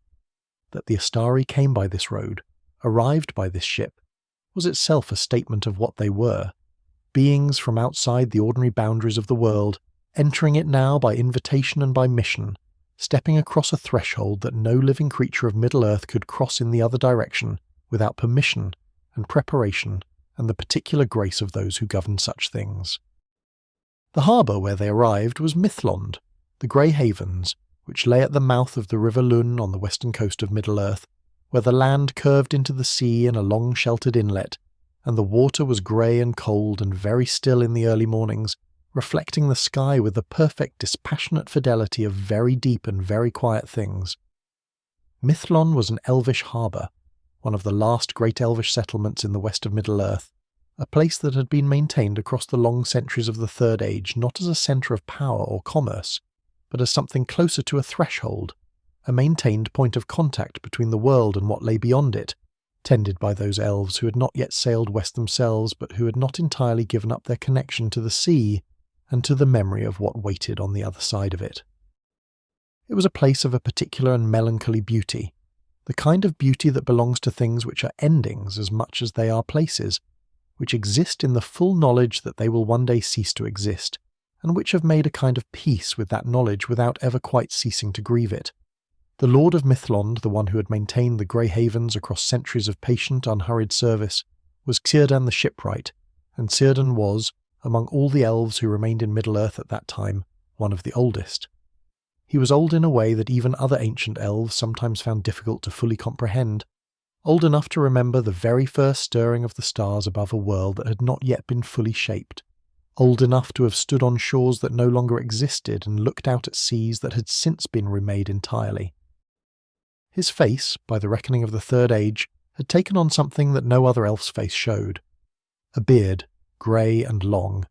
That the Istari came by this road, arrived by this ship, was itself a statement of what they were, beings from outside the ordinary boundaries of the world, entering it now by invitation and by mission, stepping across a threshold that no living creature of Middle-earth could cross in the other direction without permission and preparation and the particular grace of those who govern such things. The harbour where they arrived was Mithlond, the Grey Havens, which lay at the mouth of the River Lun on the western coast of Middle-earth, where the land curved into the sea in a long sheltered inlet, and the water was grey and cold and very still in the early mornings, reflecting the sky with the perfect dispassionate fidelity of very deep and very quiet things. Mithlond was an elvish harbour, one of the last great elvish settlements in the west of Middle-earth, a place that had been maintained across the long centuries of the Third Age not as a centre of power or commerce, but as something closer to a threshold, a maintained point of contact between the world and what lay beyond it, tended by those elves who had not yet sailed west themselves but who had not entirely given up their connection to the sea and to the memory of what waited on the other side of it. It was a place of a particular and melancholy beauty, the kind of beauty that belongs to things which are endings as much as they are places, which exist in the full knowledge that they will one day cease to exist, and which have made a kind of peace with that knowledge without ever quite ceasing to grieve it. The Lord of Mithlond, the one who had maintained the Grey Havens across centuries of patient, unhurried service, was Círdan the shipwright, and Círdan was, among all the elves who remained in Middle-earth at that time, one of the oldest. He was old in a way that even other ancient elves sometimes found difficult to fully comprehend, old enough to remember the very first stirring of the stars above a world that had not yet been fully shaped, old enough to have stood on shores that no longer existed and looked out at seas that had since been remade entirely. His face, by the reckoning of the Third Age, had taken on something that no other elf's face showed. A beard, grey and long,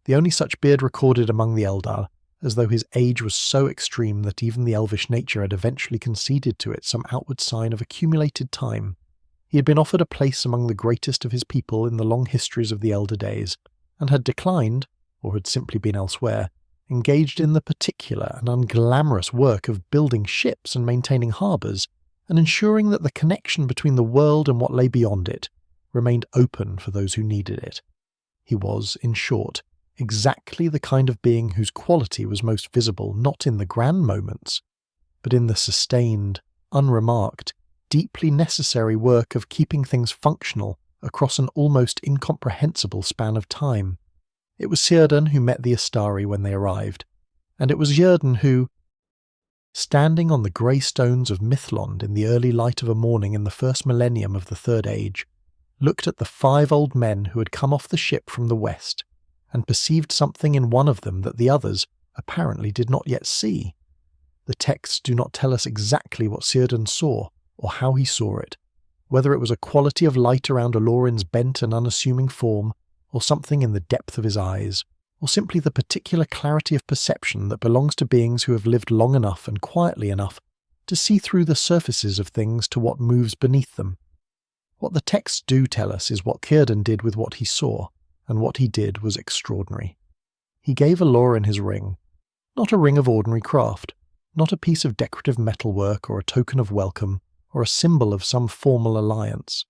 the only such beard recorded among the Eldar, as though his age was so extreme that even the elvish nature had eventually conceded to it some outward sign of accumulated time. He had been offered a place among the greatest of his people in the long histories of the elder days, and had declined, or had simply been elsewhere, engaged in the particular and unglamorous work of building ships and maintaining harbours, and ensuring that the connection between the world and what lay beyond it remained open for those who needed it. He was, in short, exactly the kind of being whose quality was most visible not in the grand moments, but in the sustained, unremarked, deeply necessary work of keeping things functional across an almost incomprehensible span of time. It was Círdan who met the Istari when they arrived, and it was Círdan who, standing on the grey stones of Mithlond in the early light of a morning in the first millennium of the Third Age, looked at the 5 old men who had come off the ship from the west, and perceived something in one of them that the others apparently did not yet see. The texts do not tell us exactly what Círdan saw, or how he saw it, whether it was a quality of light around Olórin's bent and unassuming form, or something in the depth of his eyes, or simply the particular clarity of perception that belongs to beings who have lived long enough and quietly enough to see through the surfaces of things to what moves beneath them. What the texts do tell us is what Círdan did with what he saw, and what he did was extraordinary. He gave Olórin his ring, not a ring of ordinary craft, not a piece of decorative metalwork or a token of welcome, or a symbol of some formal alliance.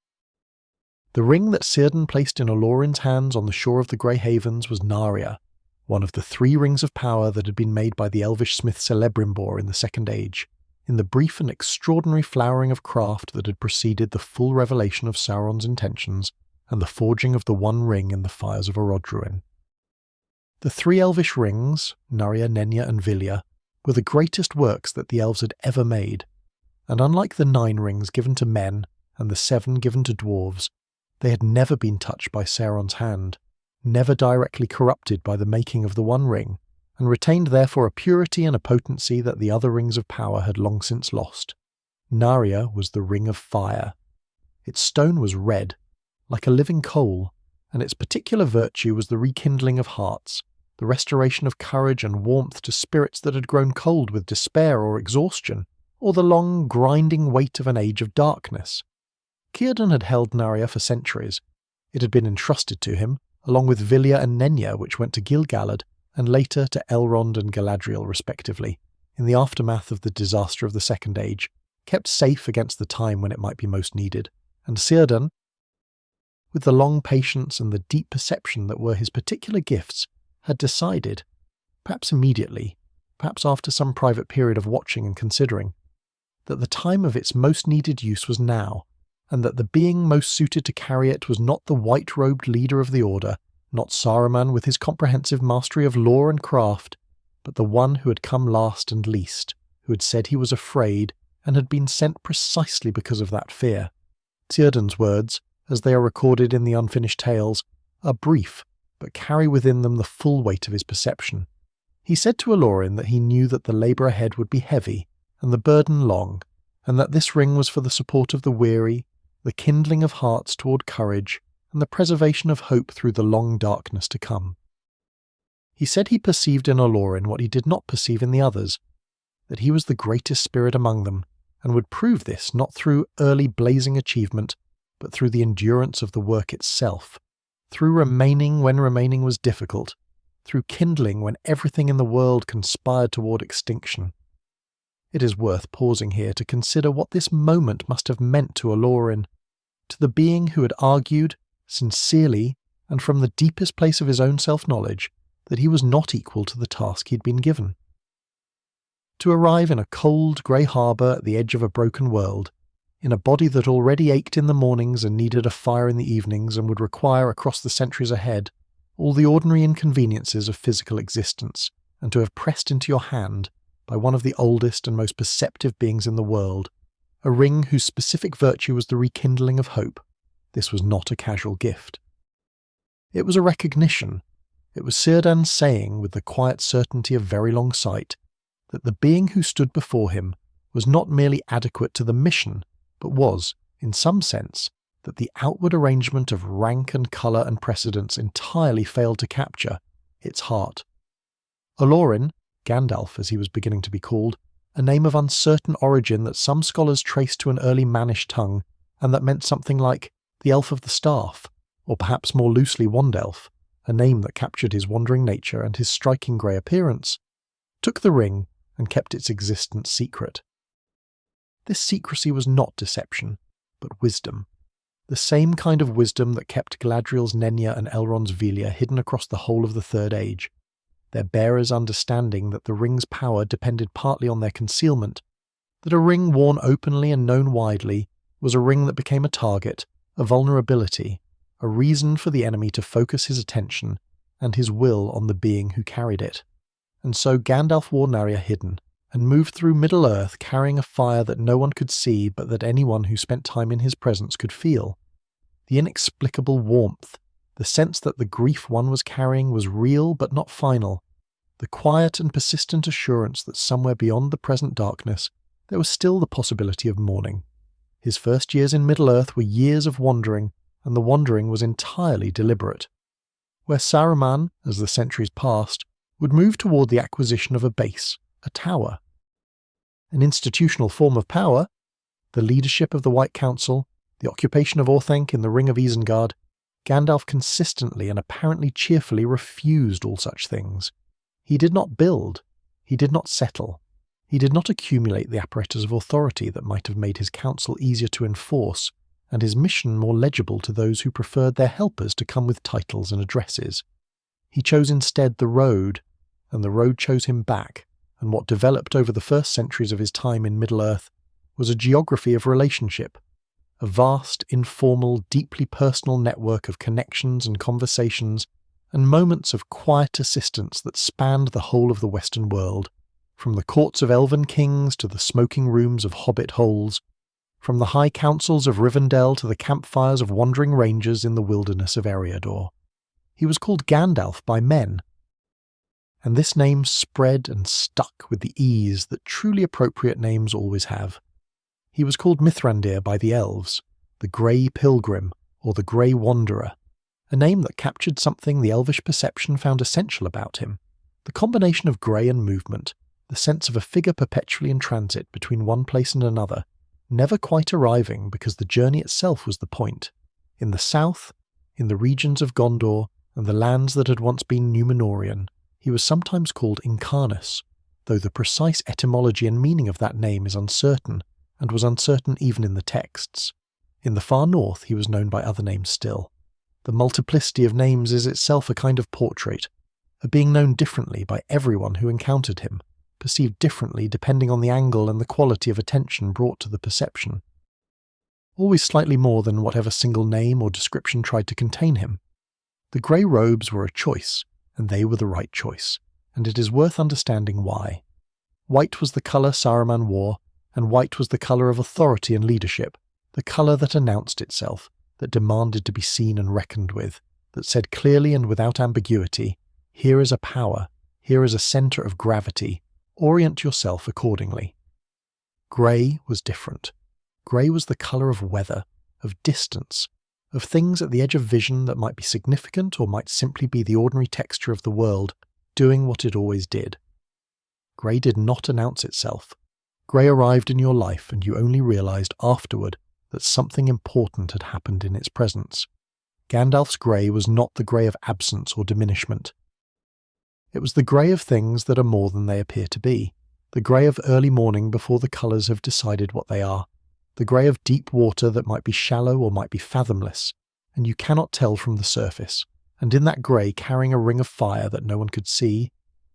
The ring that Círdan placed in Olórin's hands on the shore of the Grey Havens was Narja, one of the 3 rings of power that had been made by the elvish smith Celebrimbor in the Second Age, in the brief and extraordinary flowering of craft that had preceded the full revelation of Sauron's intentions and the forging of the One Ring in the fires of Orodruin. The 3 elvish rings, Narja, Nenya and Vilja, were the greatest works that the elves had ever made, and unlike the 9 rings given to men and the 7 given to dwarves, they had never been touched by Sauron's hand, never directly corrupted by the making of the One Ring, and retained therefore a purity and a potency that the other rings of power had long since lost. Narja was the ring of fire. Its stone was red, like a living coal, and its particular virtue was the rekindling of hearts, the restoration of courage and warmth to spirits that had grown cold with despair or exhaustion, or the long, grinding weight of an age of darkness. Círdan had held Narja for centuries. It had been entrusted to him, along with Vilja and Nenya, which went to Gil-galad, and later to Elrond and Galadriel respectively, in the aftermath of the disaster of the Second Age, kept safe against the time when it might be most needed, and Círdan, with the long patience and the deep perception that were his particular gifts, had decided, perhaps immediately, perhaps after some private period of watching and considering, that the time of its most needed use was now, and that the being most suited to carry it was not the white-robed leader of the Order, not Saruman with his comprehensive mastery of law and craft, but the one who had come last and least, who had said he was afraid and had been sent precisely because of that fear. Círdan's words, as they are recorded in the unfinished tales, are brief, but carry within them the full weight of his perception. He said to Olórin that he knew that the labour ahead would be heavy, and the burden long, and that this ring was for the support of the weary, the kindling of hearts toward courage, and the preservation of hope through the long darkness to come. He said he perceived in Olórin what he did not perceive in the others, that he was the greatest spirit among them, and would prove this not through early blazing achievement, but through the endurance of the work itself, through remaining when remaining was difficult, through kindling when everything in the world conspired toward extinction. It is worth pausing here to consider what this moment must have meant to Olórin, to the being who had argued, sincerely, and from the deepest place of his own self-knowledge, that he was not equal to the task he had been given. To arrive in a cold, grey harbour at the edge of a broken world, in a body that already ached in the mornings and needed a fire in the evenings and would require across the centuries ahead all the ordinary inconveniences of physical existence, and to have pressed into your hand, by one of the oldest and most perceptive beings in the world, a ring whose specific virtue was the rekindling of hope, this was not a casual gift. It was a recognition. It was Círdan saying, with the quiet certainty of very long sight, that the being who stood before him was not merely adequate to the mission, but was, in some sense, that the outward arrangement of rank and colour and precedence entirely failed to capture its heart. Olórin, Gandalf as he was beginning to be called, a name of uncertain origin that some scholars trace to an early mannish tongue, and that meant something like the Elf of the Staff, or perhaps more loosely Wandelf, a name that captured his wandering nature and his striking grey appearance, took the ring and kept its existence secret. This secrecy was not deception, but wisdom. the same kind of wisdom that kept Galadriel's Nenya and Elrond's Velia hidden across the whole of the Third Age, their bearers understanding that the ring's power depended partly on their concealment, that a ring worn openly and known widely was a ring that became a target, a vulnerability, a reason for the enemy to focus his attention and his will on the being who carried it. And so Gandalf wore Narya hidden, and moved through Middle-earth carrying a fire that no one could see but that anyone who spent time in his presence could feel. The inexplicable warmth, the sense that the grief one was carrying was real but not final, the quiet and persistent assurance that somewhere beyond the present darkness there was still the possibility of mourning. His first years in Middle-earth were years of wandering, and the wandering was entirely deliberate. Where Saruman, as the centuries passed, would move toward the acquisition of a base, a tower. An institutional form of power, the leadership of the White Council, the occupation of Orthanc in the Ring of Isengard, Gandalf consistently and apparently cheerfully refused all such things. He did not build, he did not settle, he did not accumulate the apparatus of authority that might have made his counsel easier to enforce, and his mission more legible to those who preferred their helpers to come with titles and addresses. He chose instead the road, and the road chose him back, and what developed over the first centuries of his time in Middle-earth was a geography of relationship, a vast, informal, deeply personal network of connections and conversations, and moments of quiet assistance that spanned the whole of the Western world, from the courts of elven kings to the smoking rooms of hobbit holes, from the high councils of Rivendell to the campfires of wandering rangers in the wilderness of Eriador. He was called Gandalf by men, and this name spread and stuck with the ease that truly appropriate names always have. He was called Mithrandir by the elves, the Grey Pilgrim, or the Grey Wanderer, a name that captured something the elvish perception found essential about him, the combination of grey and movement, the sense of a figure perpetually in transit between one place and another, never quite arriving because the journey itself was the point. In the south, in the regions of Gondor, and the lands that had once been Númenorian, he was sometimes called Incarnus, though the precise etymology and meaning of that name is uncertain, and was uncertain even in the texts. In the far north he was known by other names still. The multiplicity of names is itself a kind of portrait, a being known differently by everyone who encountered him, perceived differently depending on the angle and the quality of attention brought to the perception. Always slightly more than whatever single name or description tried to contain him. The grey robes were a choice, and they were the right choice, and it is worth understanding why. White was the colour Saruman wore, and white was the colour of authority and leadership, the colour that announced itself, that demanded to be seen and reckoned with, that said clearly and without ambiguity, here is a power, here is a centre of gravity, orient yourself accordingly. Grey was different. Grey was the colour of weather, of distance, of things at the edge of vision that might be significant or might simply be the ordinary texture of the world, doing what it always did. Grey did not announce itself. Grey arrived in your life and you only realised afterward that something important had happened in its presence. Gandalf's grey was not the grey of absence or diminishment. It was the grey of things that are more than they appear to be, the grey of early morning before the colours have decided what they are, the grey of deep water that might be shallow or might be fathomless, and you cannot tell from the surface, and in that grey carrying a ring of fire that no one could see,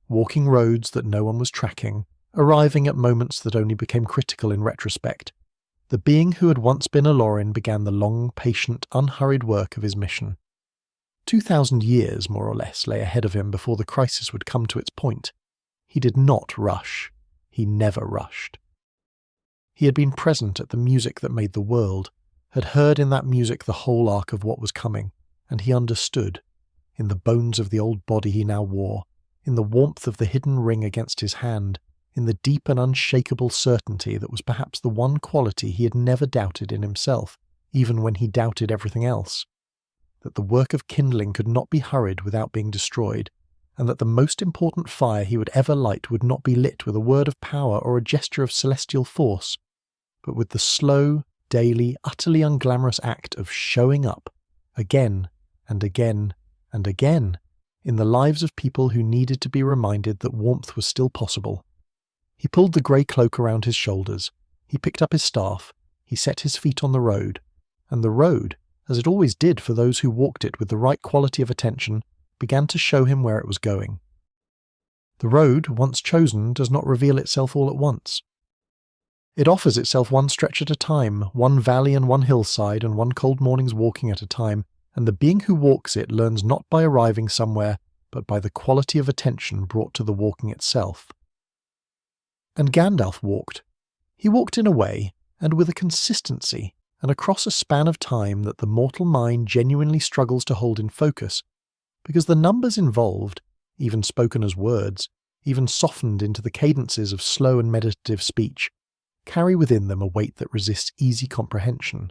walking roads that no one was tracking, arriving at moments that only became critical in retrospect. The being who had once been Olórin began the long, patient, unhurried work of his mission. 2,000 years, more or less, lay ahead of him before the crisis would come to its point. He did not rush. He never rushed. He had been present at the music that made the world, had heard in that music the whole arc of what was coming, and he understood, in the bones of the old body he now wore, in the warmth of the hidden ring against his hand, in the deep and unshakable certainty that was perhaps the one quality he had never doubted in himself, even when he doubted everything else, that the work of kindling could not be hurried without being destroyed, and that the most important fire he would ever light would not be lit with a word of power or a gesture of celestial force, but with the slow, daily, utterly unglamorous act of showing up, again and again and again, in the lives of people who needed to be reminded that warmth was still possible. He pulled the grey cloak around his shoulders, he picked up his staff, he set his feet on the road, and the road, as it always did for those who walked it with the right quality of attention, began to show him where it was going. The road, once chosen, does not reveal itself all at once. It offers itself one stretch at a time, one valley and one hillside and one cold morning's walking at a time, and the being who walks it learns not by arriving somewhere, but by the quality of attention brought to the walking itself. And Gandalf walked. He walked in a way, and with a consistency, and across a span of time that the mortal mind genuinely struggles to hold in focus, because the numbers involved, even spoken as words, even softened into the cadences of slow and meditative speech, carry within them a weight that resists easy comprehension.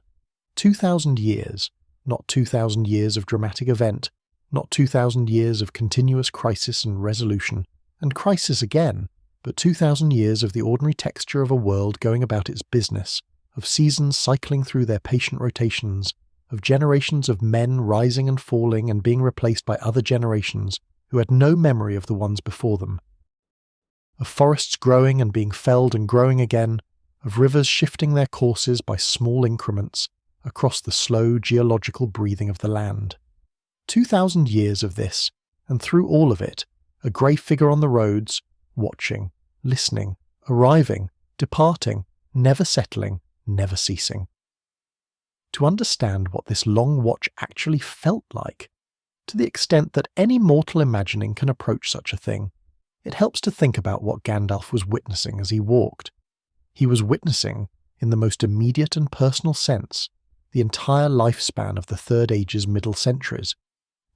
2,000 years, not 2,000 years of dramatic event, not 2,000 years of continuous crisis and resolution, and crisis again, but 2,000 years of the ordinary texture of a world going about its business, of seasons cycling through their patient rotations, of generations of men rising and falling and being replaced by other generations who had no memory of the ones before them, of forests growing and being felled and growing again, of rivers shifting their courses by small increments across the slow geological breathing of the land. 2,000 years of this, and through all of it, a grey figure on the roads, watching, listening, arriving, departing, never settling, never ceasing. To understand what this long watch actually felt like, to the extent that any mortal imagining can approach such a thing, it helps to think about what Gandalf was witnessing as he walked. He was witnessing, in the most immediate and personal sense, the entire lifespan of the Third Age's middle centuries,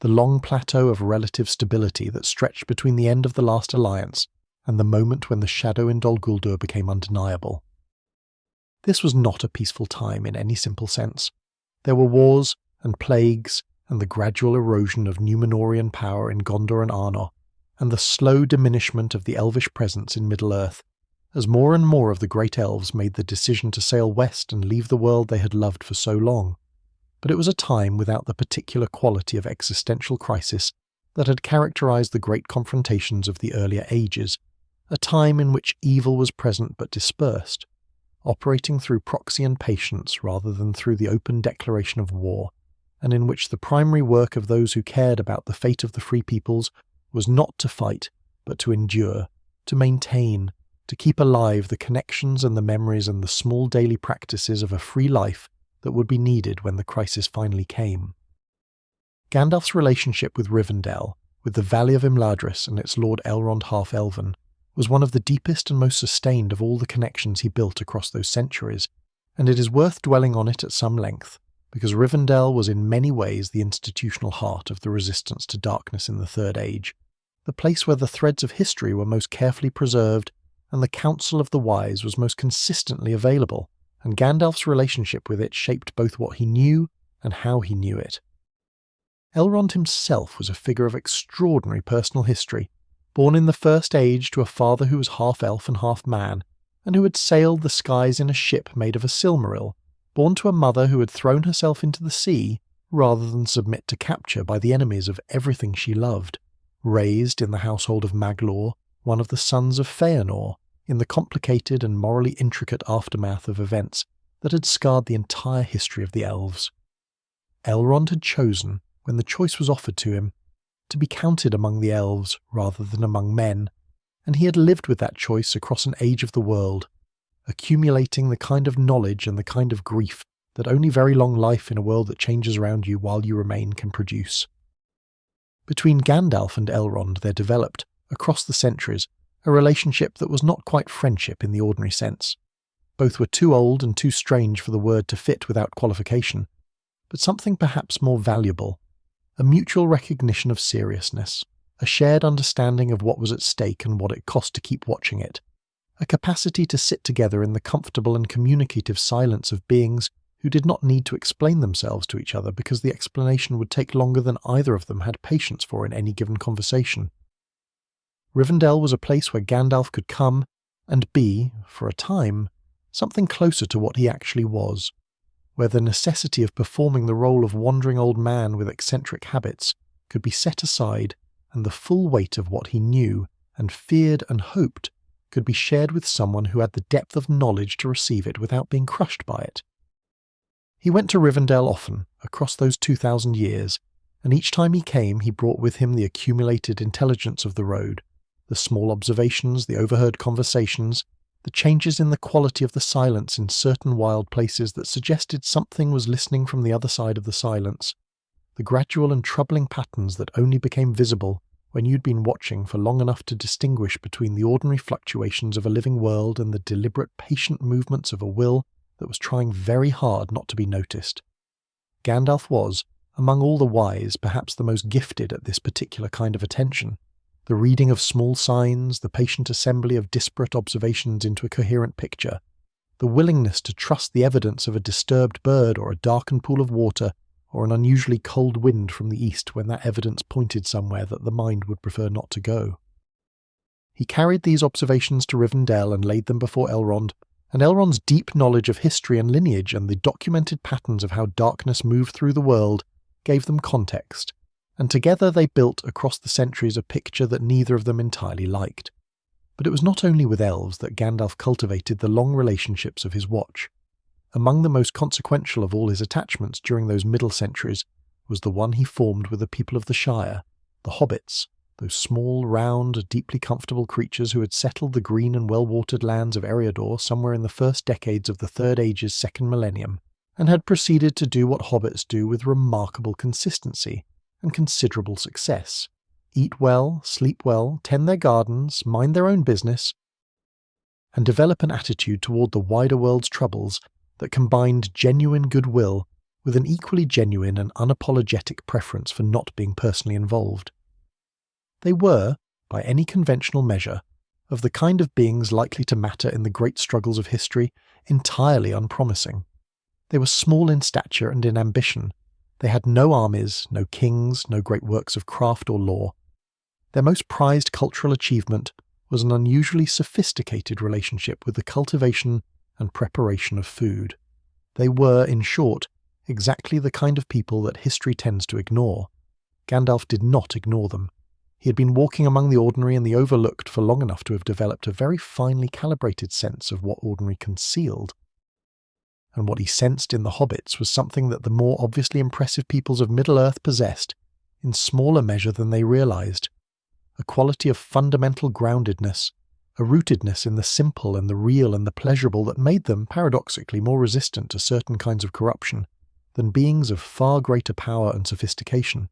the long plateau of relative stability that stretched between the end of the last alliance and the moment when the shadow in Dol Guldur became undeniable. This was not a peaceful time in any simple sense. There were wars and plagues and the gradual erosion of Númenórean power in Gondor and Arnor, and the slow diminishment of the elvish presence in Middle-earth, as more and more of the great elves made the decision to sail west and leave the world they had loved for so long. But it was a time without the particular quality of existential crisis that had characterized the great confrontations of the earlier ages, a time in which evil was present but dispersed, operating through proxy and patience rather than through the open declaration of war, and in which the primary work of those who cared about the fate of the free peoples was not to fight, but to endure, to maintain, to keep alive the connections and the memories and the small daily practices of a free life that would be needed when the crisis finally came. Gandalf's relationship with Rivendell, with the Valley of Imladris and its Lord Elrond half-elven, was one of the deepest and most sustained of all the connections he built across those centuries, and it is worth dwelling on it at some length, because Rivendell was in many ways the institutional heart of the resistance to darkness in the Third Age, the place where the threads of history were most carefully preserved and the counsel of the wise was most consistently available, and Gandalf's relationship with it shaped both what he knew and how he knew it. Elrond himself was a figure of extraordinary personal history, born in the First Age to a father who was half-elf and half-man, and who had sailed the skies in a ship made of a Silmaril, born to a mother who had thrown herself into the sea rather than submit to capture by the enemies of everything she loved, raised in the household of Maglor, one of the sons of Feanor, in the complicated and morally intricate aftermath of events that had scarred the entire history of the elves. Elrond had chosen, when the choice was offered to him, to be counted among the elves rather than among men, and he had lived with that choice across an age of the world, accumulating the kind of knowledge and the kind of grief that only very long life in a world that changes around you while you remain can produce. Between Gandalf and Elrond there developed, across the centuries, a relationship that was not quite friendship in the ordinary sense. Both were too old and too strange for the word to fit without qualification, but something perhaps more valuable, a mutual recognition of seriousness, a shared understanding of what was at stake and what it cost to keep watching it, a capacity to sit together in the comfortable and communicative silence of beings who did not need to explain themselves to each other because the explanation would take longer than either of them had patience for in any given conversation. Rivendell was a place where Gandalf could come and be, for a time, something closer to what he actually was, where the necessity of performing the role of wandering old man with eccentric habits could be set aside, and the full weight of what he knew and feared and hoped could be shared with someone who had the depth of knowledge to receive it without being crushed by it. He went to Rivendell often, across those 2,000 years, and each time he came he brought with him the accumulated intelligence of the road, the small observations, the overheard conversations, the changes in the quality of the silence in certain wild places that suggested something was listening from the other side of the silence, the gradual and troubling patterns that only became visible when you'd been watching for long enough to distinguish between the ordinary fluctuations of a living world and the deliberate, patient movements of a will that was trying very hard not to be noticed. Gandalf was, among all the wise, perhaps the most gifted at this particular kind of attention. The reading of small signs, the patient assembly of disparate observations into a coherent picture, the willingness to trust the evidence of a disturbed bird or a darkened pool of water or an unusually cold wind from the east when that evidence pointed somewhere that the mind would prefer not to go. He carried these observations to Rivendell and laid them before Elrond, and Elrond's deep knowledge of history and lineage and the documented patterns of how darkness moved through the world gave them context, and together they built across the centuries a picture that neither of them entirely liked. But it was not only with elves that Gandalf cultivated the long relationships of his watch. Among the most consequential of all his attachments during those middle centuries was the one he formed with the people of the Shire, the hobbits, those small, round, deeply comfortable creatures who had settled the green and well-watered lands of Eriador somewhere in the first decades of the Third Age's second millennium, and had proceeded to do what hobbits do with remarkable consistency and considerable success: eat well, sleep well, tend their gardens, mind their own business, and develop an attitude toward the wider world's troubles that combined genuine goodwill with an equally genuine and unapologetic preference for not being personally involved. They were, by any conventional measure, of the kind of beings likely to matter in the great struggles of history, entirely unpromising. They were small in stature and in ambition. They had no armies, no kings, no great works of craft or law. Their most prized cultural achievement was an unusually sophisticated relationship with the cultivation and preparation of food. They were, in short, exactly the kind of people that history tends to ignore. Gandalf did not ignore them. He had been walking among the ordinary and the overlooked for long enough to have developed a very finely calibrated sense of what ordinary concealed. And what he sensed in the hobbits was something that the more obviously impressive peoples of Middle-earth possessed, in smaller measure than they realized: a quality of fundamental groundedness, a rootedness in the simple and the real and the pleasurable that made them, paradoxically, more resistant to certain kinds of corruption than beings of far greater power and sophistication.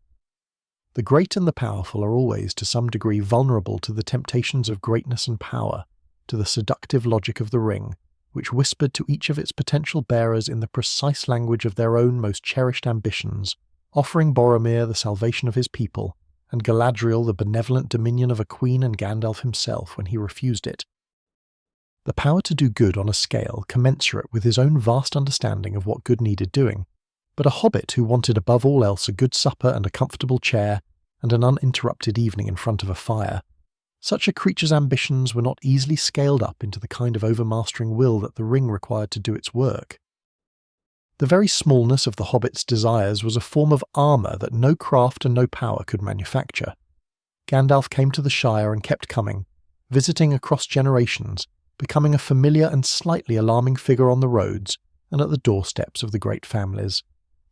The great and the powerful are always, to some degree, vulnerable to the temptations of greatness and power, to the seductive logic of the ring, which whispered to each of its potential bearers in the precise language of their own most cherished ambitions, offering Boromir the salvation of his people, and Galadriel the benevolent dominion of a queen and Gandalf himself when he refused it. The power to do good on a scale commensurate with his own vast understanding of what good needed doing, but a hobbit who wanted above all else a good supper and a comfortable chair and an uninterrupted evening in front of a fire. Such a creature's ambitions were not easily scaled up into the kind of overmastering will that the ring required to do its work. The very smallness of the hobbit's desires was a form of armour that no craft and no power could manufacture. Gandalf came to the Shire and kept coming, visiting across generations, becoming a familiar and slightly alarming figure on the roads and at the doorsteps of the great families.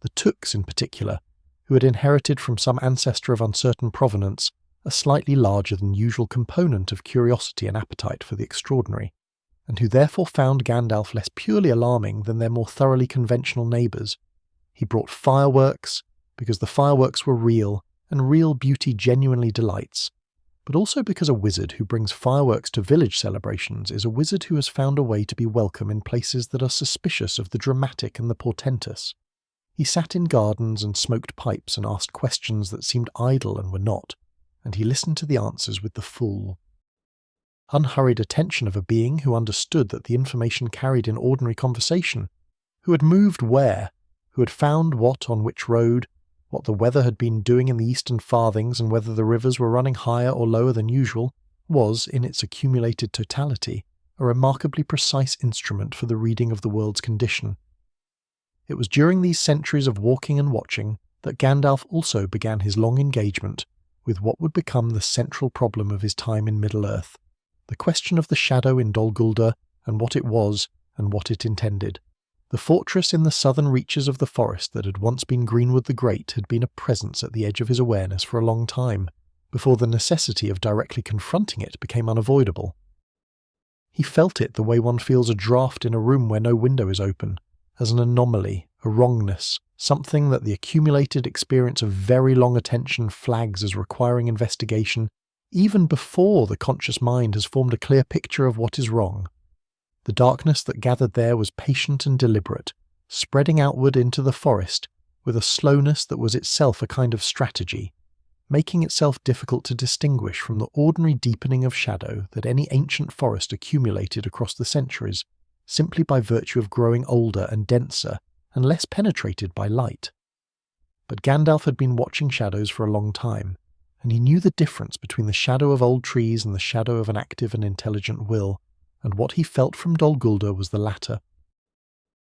The Tooks, in particular, who had inherited from some ancestor of uncertain provenance a slightly larger than usual component of curiosity and appetite for the extraordinary, and who therefore found Gandalf less purely alarming than their more thoroughly conventional neighbours. He brought fireworks, because the fireworks were real, and real beauty genuinely delights, but also because a wizard who brings fireworks to village celebrations is a wizard who has found a way to be welcome in places that are suspicious of the dramatic and the portentous. He sat in gardens and smoked pipes and asked questions that seemed idle and were not, and he listened to the answers with the full, unhurried attention of a being who understood that the information carried in ordinary conversation, who had moved where, who had found what on which road, what the weather had been doing in the eastern farthings and whether the rivers were running higher or lower than usual, was, in its accumulated totality, a remarkably precise instrument for the reading of the world's condition. It was during these centuries of walking and watching that Gandalf also began his long engagement with what would become the central problem of his time in Middle-earth, the question of the shadow in Dol Guldur and what it was and what it intended. The fortress in the southern reaches of the forest that had once been Greenwood the Great had been a presence at the edge of his awareness for a long time, before the necessity of directly confronting it became unavoidable. He felt it the way one feels a draught in a room where no window is open, as an anomaly, a wrongness, something that the accumulated experience of very long attention flags as requiring investigation, even before the conscious mind has formed a clear picture of what is wrong. The darkness that gathered there was patient and deliberate, spreading outward into the forest with a slowness that was itself a kind of strategy, making itself difficult to distinguish from the ordinary deepening of shadow that any ancient forest accumulated across the centuries, simply by virtue of growing older and denser and less penetrated by light. But Gandalf had been watching shadows for a long time, and he knew the difference between the shadow of old trees and the shadow of an active and intelligent will, and what he felt from Dol Guldur was the latter.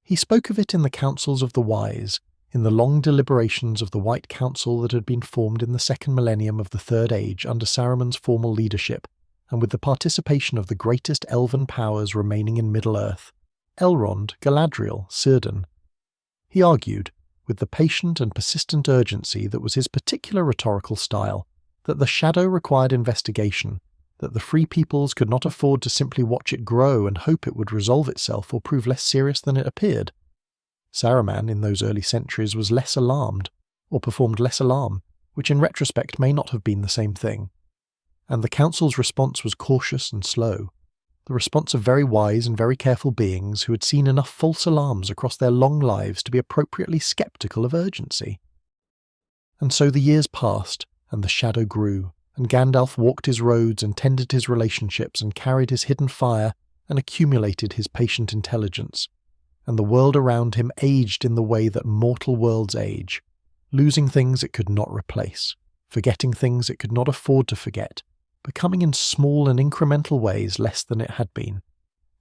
He spoke of it in the councils of the wise, in the long deliberations of the White Council that had been formed in the second millennium of the Third Age under Saruman's formal leadership, and with the participation of the greatest elven powers remaining in Middle-earth, Elrond, Galadriel, Círdan. He argued, with the patient and persistent urgency that was his particular rhetorical style, that the shadow required investigation, that the free peoples could not afford to simply watch it grow and hope it would resolve itself or prove less serious than it appeared. Saruman in those early centuries was less alarmed, or performed less alarm, which in retrospect may not have been the same thing. And the council's response was cautious and slow, the response of very wise and very careful beings who had seen enough false alarms across their long lives to be appropriately sceptical of urgency. And so the years passed, and the shadow grew, and Gandalf walked his roads and tended his relationships and carried his hidden fire and accumulated his patient intelligence, and the world around him aged in the way that mortal worlds age, losing things it could not replace, forgetting things it could not afford to forget, becoming in small and incremental ways less than it had been,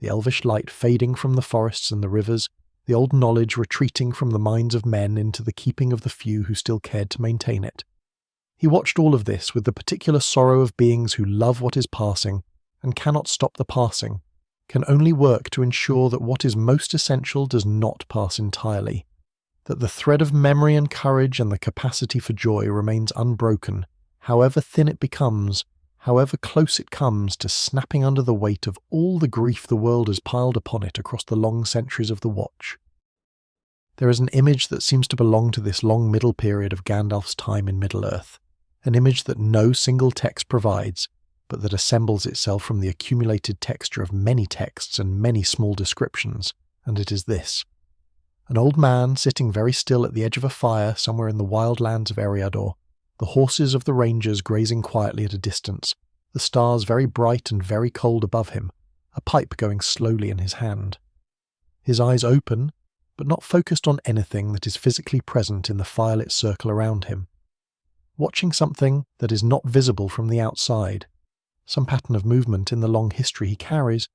the elvish light fading from the forests and the rivers, the old knowledge retreating from the minds of men into the keeping of the few who still cared to maintain it. He watched all of this with the particular sorrow of beings who love what is passing and cannot stop the passing, can only work to ensure that what is most essential does not pass entirely, that the thread of memory and courage and the capacity for joy remains unbroken, however thin it becomes, however close it comes to snapping under the weight of all the grief the world has piled upon it across the long centuries of the Watch. There is an image that seems to belong to this long middle period of Gandalf's time in Middle-earth, an image that no single text provides, but that assembles itself from the accumulated texture of many texts and many small descriptions, and it is this. An old man sitting very still at the edge of a fire somewhere in the wild lands of Eriador, the horses of the rangers grazing quietly at a distance, the stars very bright and very cold above him, a pipe going slowly in his hand. His eyes open, but not focused on anything that is physically present in the firelit circle around him. Watching something that is not visible from the outside, some pattern of movement in the long history he carries,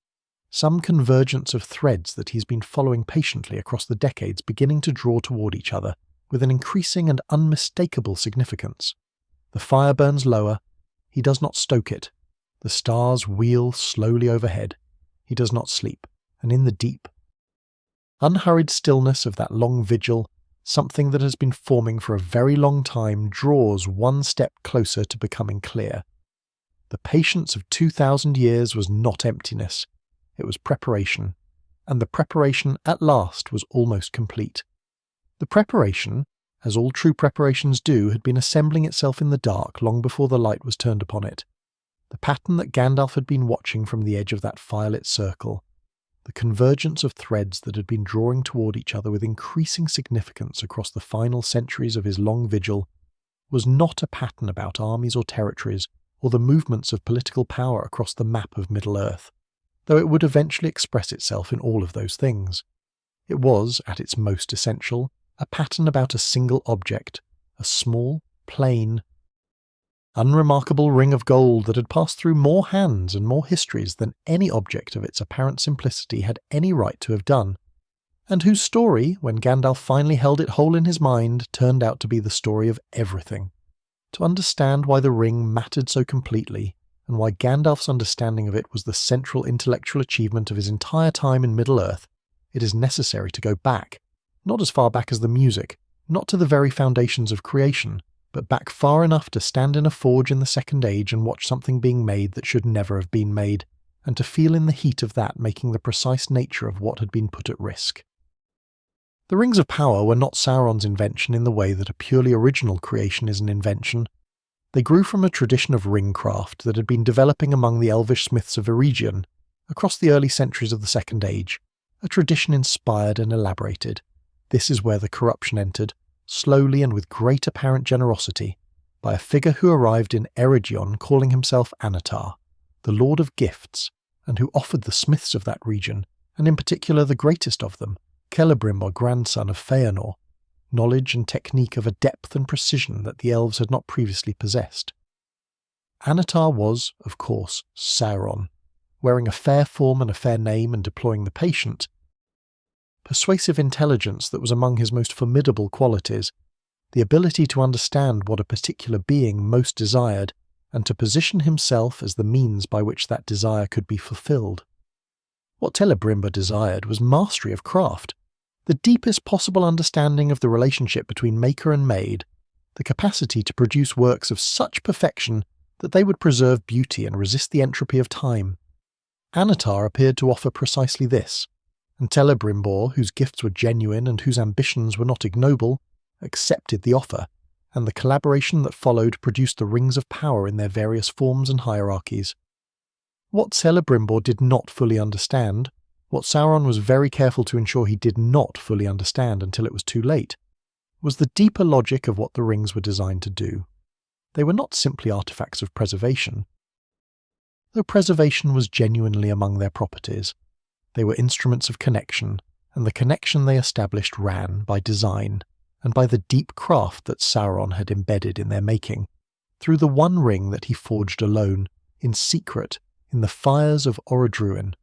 some convergence of threads that he's been following patiently across the decades beginning to draw toward each other with an increasing and unmistakable significance. The fire burns lower, he does not stoke it. The stars wheel slowly overhead. He does not sleep, and in the deep, unhurried stillness of that long vigil, something that has been forming for a very long time draws one step closer to becoming clear. The patience of 2,000 years was not emptiness, it was preparation, and the preparation at last was almost complete. The preparation, as all true preparations do, had been assembling itself in the dark long before the light was turned upon it. The pattern that Gandalf had been watching from the edge of that firelit circle, the convergence of threads that had been drawing toward each other with increasing significance across the final centuries of his long vigil, was not a pattern about armies or territories or the movements of political power across the map of Middle-earth, though it would eventually express itself in all of those things. It was, at its most essential, a pattern about a single object, a small, plain, unremarkable ring of gold that had passed through more hands and more histories than any object of its apparent simplicity had any right to have done, and whose story, when Gandalf finally held it whole in his mind, turned out to be the story of everything. To understand why the ring mattered so completely, and why Gandalf's understanding of it was the central intellectual achievement of his entire time in Middle-earth, it is necessary to go back, not as far back as the music, not to the very foundations of creation, but back far enough to stand in a forge in the Second Age and watch something being made that should never have been made, and to feel in the heat of that making the precise nature of what had been put at risk. The Rings of Power were not Sauron's invention in the way that a purely original creation is an invention. They grew from a tradition of ringcraft that had been developing among the elvish smiths of Eregion across the early centuries of the Second Age, a tradition inspired and elaborated. This is where the corruption entered, slowly and with great apparent generosity, by a figure who arrived in Eregion calling himself Annatar, the Lord of Gifts, and who offered the smiths of that region, and in particular the greatest of them, Celebrimbor, grandson of Feanor, knowledge and technique of a depth and precision that the elves had not previously possessed. Annatar was, of course, Sauron, wearing a fair form and a fair name and deploying the patient, persuasive intelligence that was among his most formidable qualities, the ability to understand what a particular being most desired, and to position himself as the means by which that desire could be fulfilled. What Celebrimbor desired was mastery of craft, the deepest possible understanding of the relationship between maker and made, the capacity to produce works of such perfection that they would preserve beauty and resist the entropy of time. Annatar appeared to offer precisely this, and Celebrimbor, whose gifts were genuine and whose ambitions were not ignoble, accepted the offer, and the collaboration that followed produced the Rings of Power in their various forms and hierarchies. What Celebrimbor did not fully understand, what Sauron was very careful to ensure he did not fully understand until it was too late, was the deeper logic of what the rings were designed to do. They were not simply artifacts of preservation. Though preservation was genuinely among their properties, they were instruments of connection, and the connection they established ran by design, and by the deep craft that Sauron had embedded in their making, through the one ring that he forged alone, in secret, in the fires of Orodruin,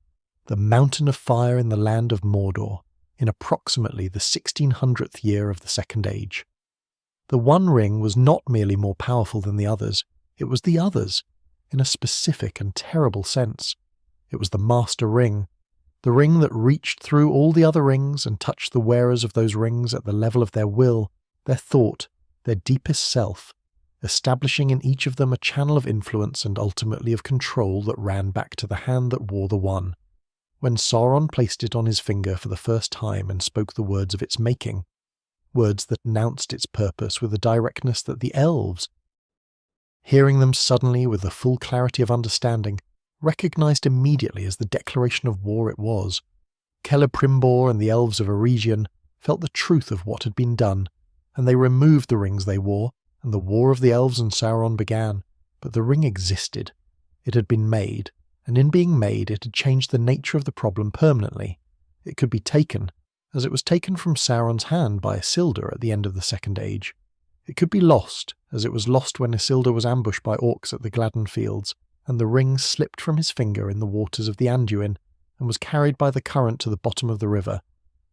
the mountain of fire in the land of Mordor, in approximately the 1600th year of the Second Age. The One Ring was not merely more powerful than the others, it was the others, in a specific and terrible sense. It was the Master Ring, the ring that reached through all the other rings and touched the wearers of those rings at the level of their will, their thought, their deepest self, establishing in each of them a channel of influence and ultimately of control that ran back to the hand that wore the One. When Sauron placed it on his finger for the first time and spoke the words of its making, words that announced its purpose with a directness that the elves, hearing them suddenly with the full clarity of understanding, recognized immediately as the declaration of war it was. Celebrimbor and the elves of Eregion felt the truth of what had been done, and they removed the rings they wore, and the war of the elves and Sauron began. But the ring existed. It had been made, and in being made it had changed the nature of the problem permanently. It could be taken, as it was taken from Sauron's hand by Isildur at the end of the Second Age. It could be lost, as it was lost when Isildur was ambushed by orcs at the Gladden Fields, and the ring slipped from his finger in the waters of the Anduin, and was carried by the current to the bottom of the river,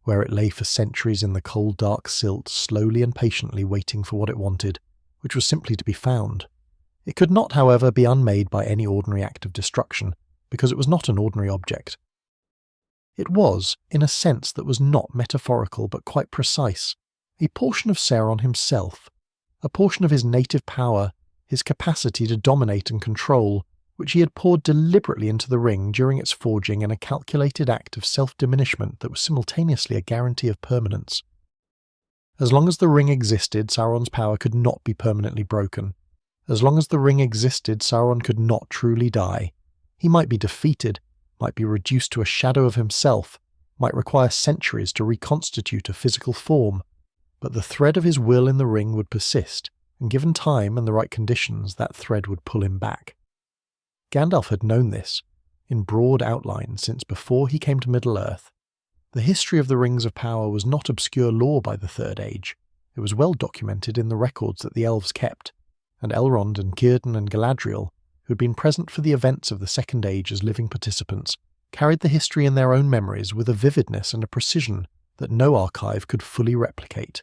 where it lay for centuries in the cold dark silt, slowly and patiently waiting for what it wanted, which was simply to be found. It could not, however, be unmade by any ordinary act of destruction, because it was not an ordinary object. It was, in a sense that was not metaphorical but quite precise, a portion of Sauron himself, a portion of his native power, his capacity to dominate and control, which he had poured deliberately into the ring during its forging in a calculated act of self-diminishment that was simultaneously a guarantee of permanence. As long as the ring existed, Sauron's power could not be permanently broken. As long as the ring existed, Sauron could not truly die. He might be defeated, might be reduced to a shadow of himself, might require centuries to reconstitute a physical form, but the thread of his will in the ring would persist, and given time and the right conditions, that thread would pull him back. Gandalf had known this, in broad outline, since before he came to Middle-earth. The history of the Rings of Power was not obscure lore by the Third Age. It was well documented in the records that the elves kept, and Elrond and Círdan and Galadriel, who had been present for the events of the Second Age as living participants, carried the history in their own memories with a vividness and a precision that no archive could fully replicate.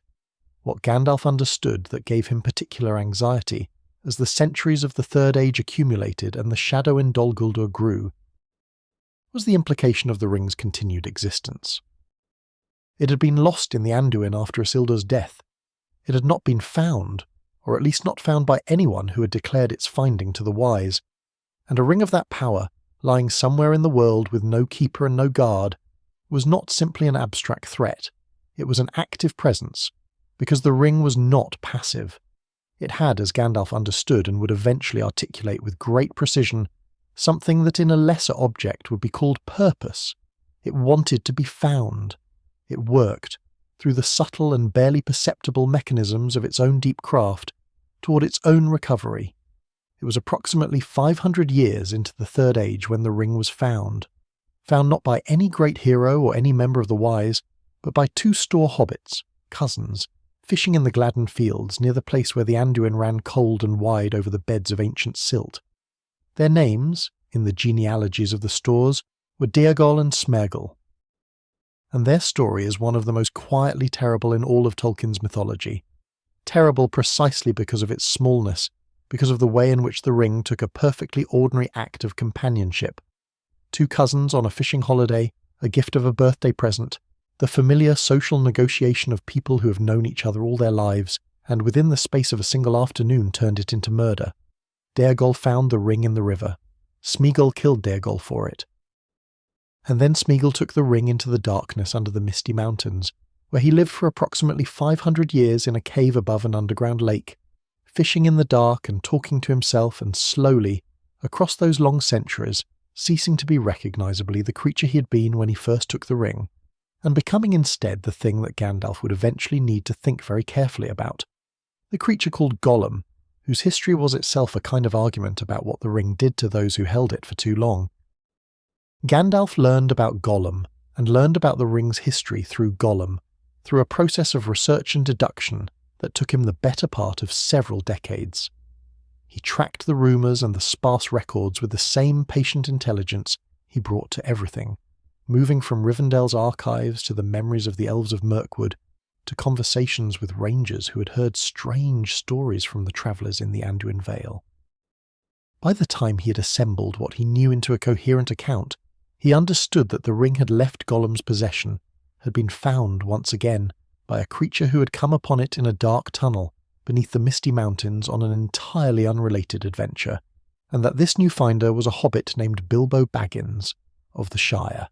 What Gandalf understood that gave him particular anxiety, as the centuries of the Third Age accumulated and the shadow in Dol Guldur grew, was the implication of the ring's continued existence. It had been lost in the Anduin after Isildur's death. It had not been found, or at least not found by anyone who had declared its finding to the wise, and a ring of that power, lying somewhere in the world with no keeper and no guard, was not simply an abstract threat. It was an active presence, because the ring was not passive. It had, as Gandalf understood and would eventually articulate with great precision, something that in a lesser object would be called purpose. It wanted to be found. It worked, through the subtle and barely perceptible mechanisms of its own deep craft, toward its own recovery. It was approximately 500 years into the Third Age when the ring was found not by any great hero or any member of the Wise, but by two store hobbits, cousins, fishing in the Gladden fields near the place where the Anduin ran cold and wide over the beds of ancient silt. Their names, in the genealogies of the stores, were Deagol and Smergol. And their story is one of the most quietly terrible in all of Tolkien's mythology. Terrible precisely because of its smallness, because of the way in which the ring took a perfectly ordinary act of companionship. Two cousins on a fishing holiday, a gift of a birthday present, the familiar social negotiation of people who have known each other all their lives, and within the space of a single afternoon turned it into murder. Deagol found the ring in the river. Smeagol killed Deagol for it. And then Smeagol took the ring into the darkness under the misty mountains, where he lived for approximately 500 years in a cave above an underground lake, fishing in the dark and talking to himself, and slowly, across those long centuries, ceasing to be recognisably the creature he had been when he first took the ring, and becoming instead the thing that Gandalf would eventually need to think very carefully about. The creature called Gollum, whose history was itself a kind of argument about what the ring did to those who held it for too long. Gandalf learned about Gollum, and learned about the ring's history through Gollum, through a process of research and deduction that took him the better part of several decades. He tracked the rumours and the sparse records with the same patient intelligence he brought to everything, moving from Rivendell's archives to the memories of the Elves of Mirkwood, to conversations with rangers who had heard strange stories from the travellers in the Anduin Vale. By the time he had assembled what he knew into a coherent account, he understood that the ring had left Gollum's possession, had been found once again by a creature who had come upon it in a dark tunnel beneath the misty mountains on an entirely unrelated adventure, and that this new finder was a hobbit named Bilbo Baggins of the Shire.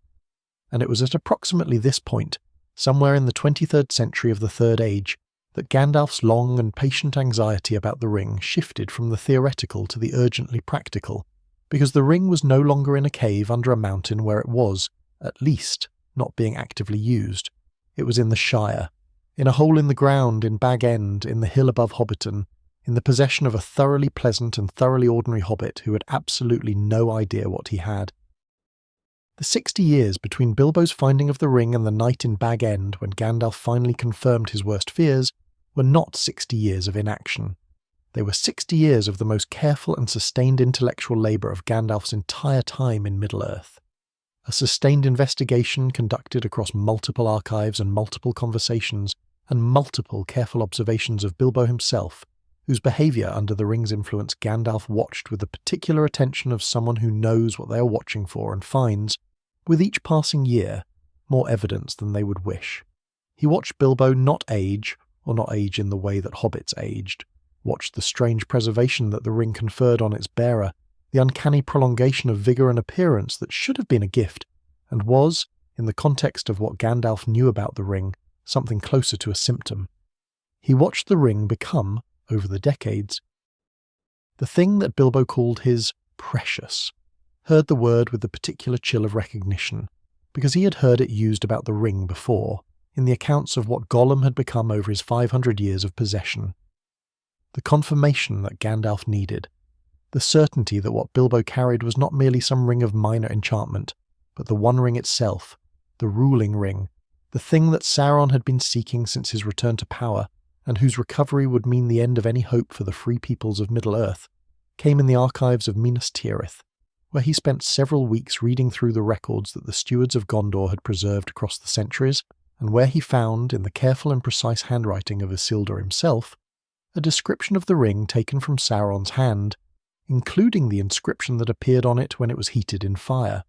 And it was at approximately this point, somewhere in the 23rd century of the Third Age, that Gandalf's long and patient anxiety about the ring shifted from the theoretical to the urgently practical, because the ring was no longer in a cave under a mountain where it was, at least, not being actively used. It was in the Shire, in a hole in the ground in Bag End, in the hill above Hobbiton, in the possession of a thoroughly pleasant and thoroughly ordinary hobbit who had absolutely no idea what he had. The 60 years between Bilbo's finding of the ring and the night in Bag End when Gandalf finally confirmed his worst fears were not 60 years of inaction. They were 60 years of the most careful and sustained intellectual labour of Gandalf's entire time in Middle-earth. A sustained investigation conducted across multiple archives and multiple conversations, and multiple careful observations of Bilbo himself, whose behaviour under the ring's influence Gandalf watched with the particular attention of someone who knows what they are watching for and finds, with each passing year, more evidence than they would wish. He watched Bilbo not age, or not age in the way that hobbits aged, watched the strange preservation that the ring conferred on its bearer, the uncanny prolongation of vigour and appearance that should have been a gift, and was, in the context of what Gandalf knew about the ring, something closer to a symptom. He watched the ring become, over the decades, the thing that Bilbo called his precious, heard the word with the particular chill of recognition, because he had heard it used about the ring before, in the accounts of what Gollum had become over his 500 years of possession. The confirmation that Gandalf needed, the certainty that what Bilbo carried was not merely some ring of minor enchantment, but the One Ring itself, the ruling ring, the thing that Sauron had been seeking since his return to power, and whose recovery would mean the end of any hope for the free peoples of Middle-earth, came in the archives of Minas Tirith, where he spent several weeks reading through the records that the stewards of Gondor had preserved across the centuries, and where he found, in the careful and precise handwriting of Isildur himself, a description of the ring taken from Sauron's hand, including the inscription that appeared on it when it was heated in fire.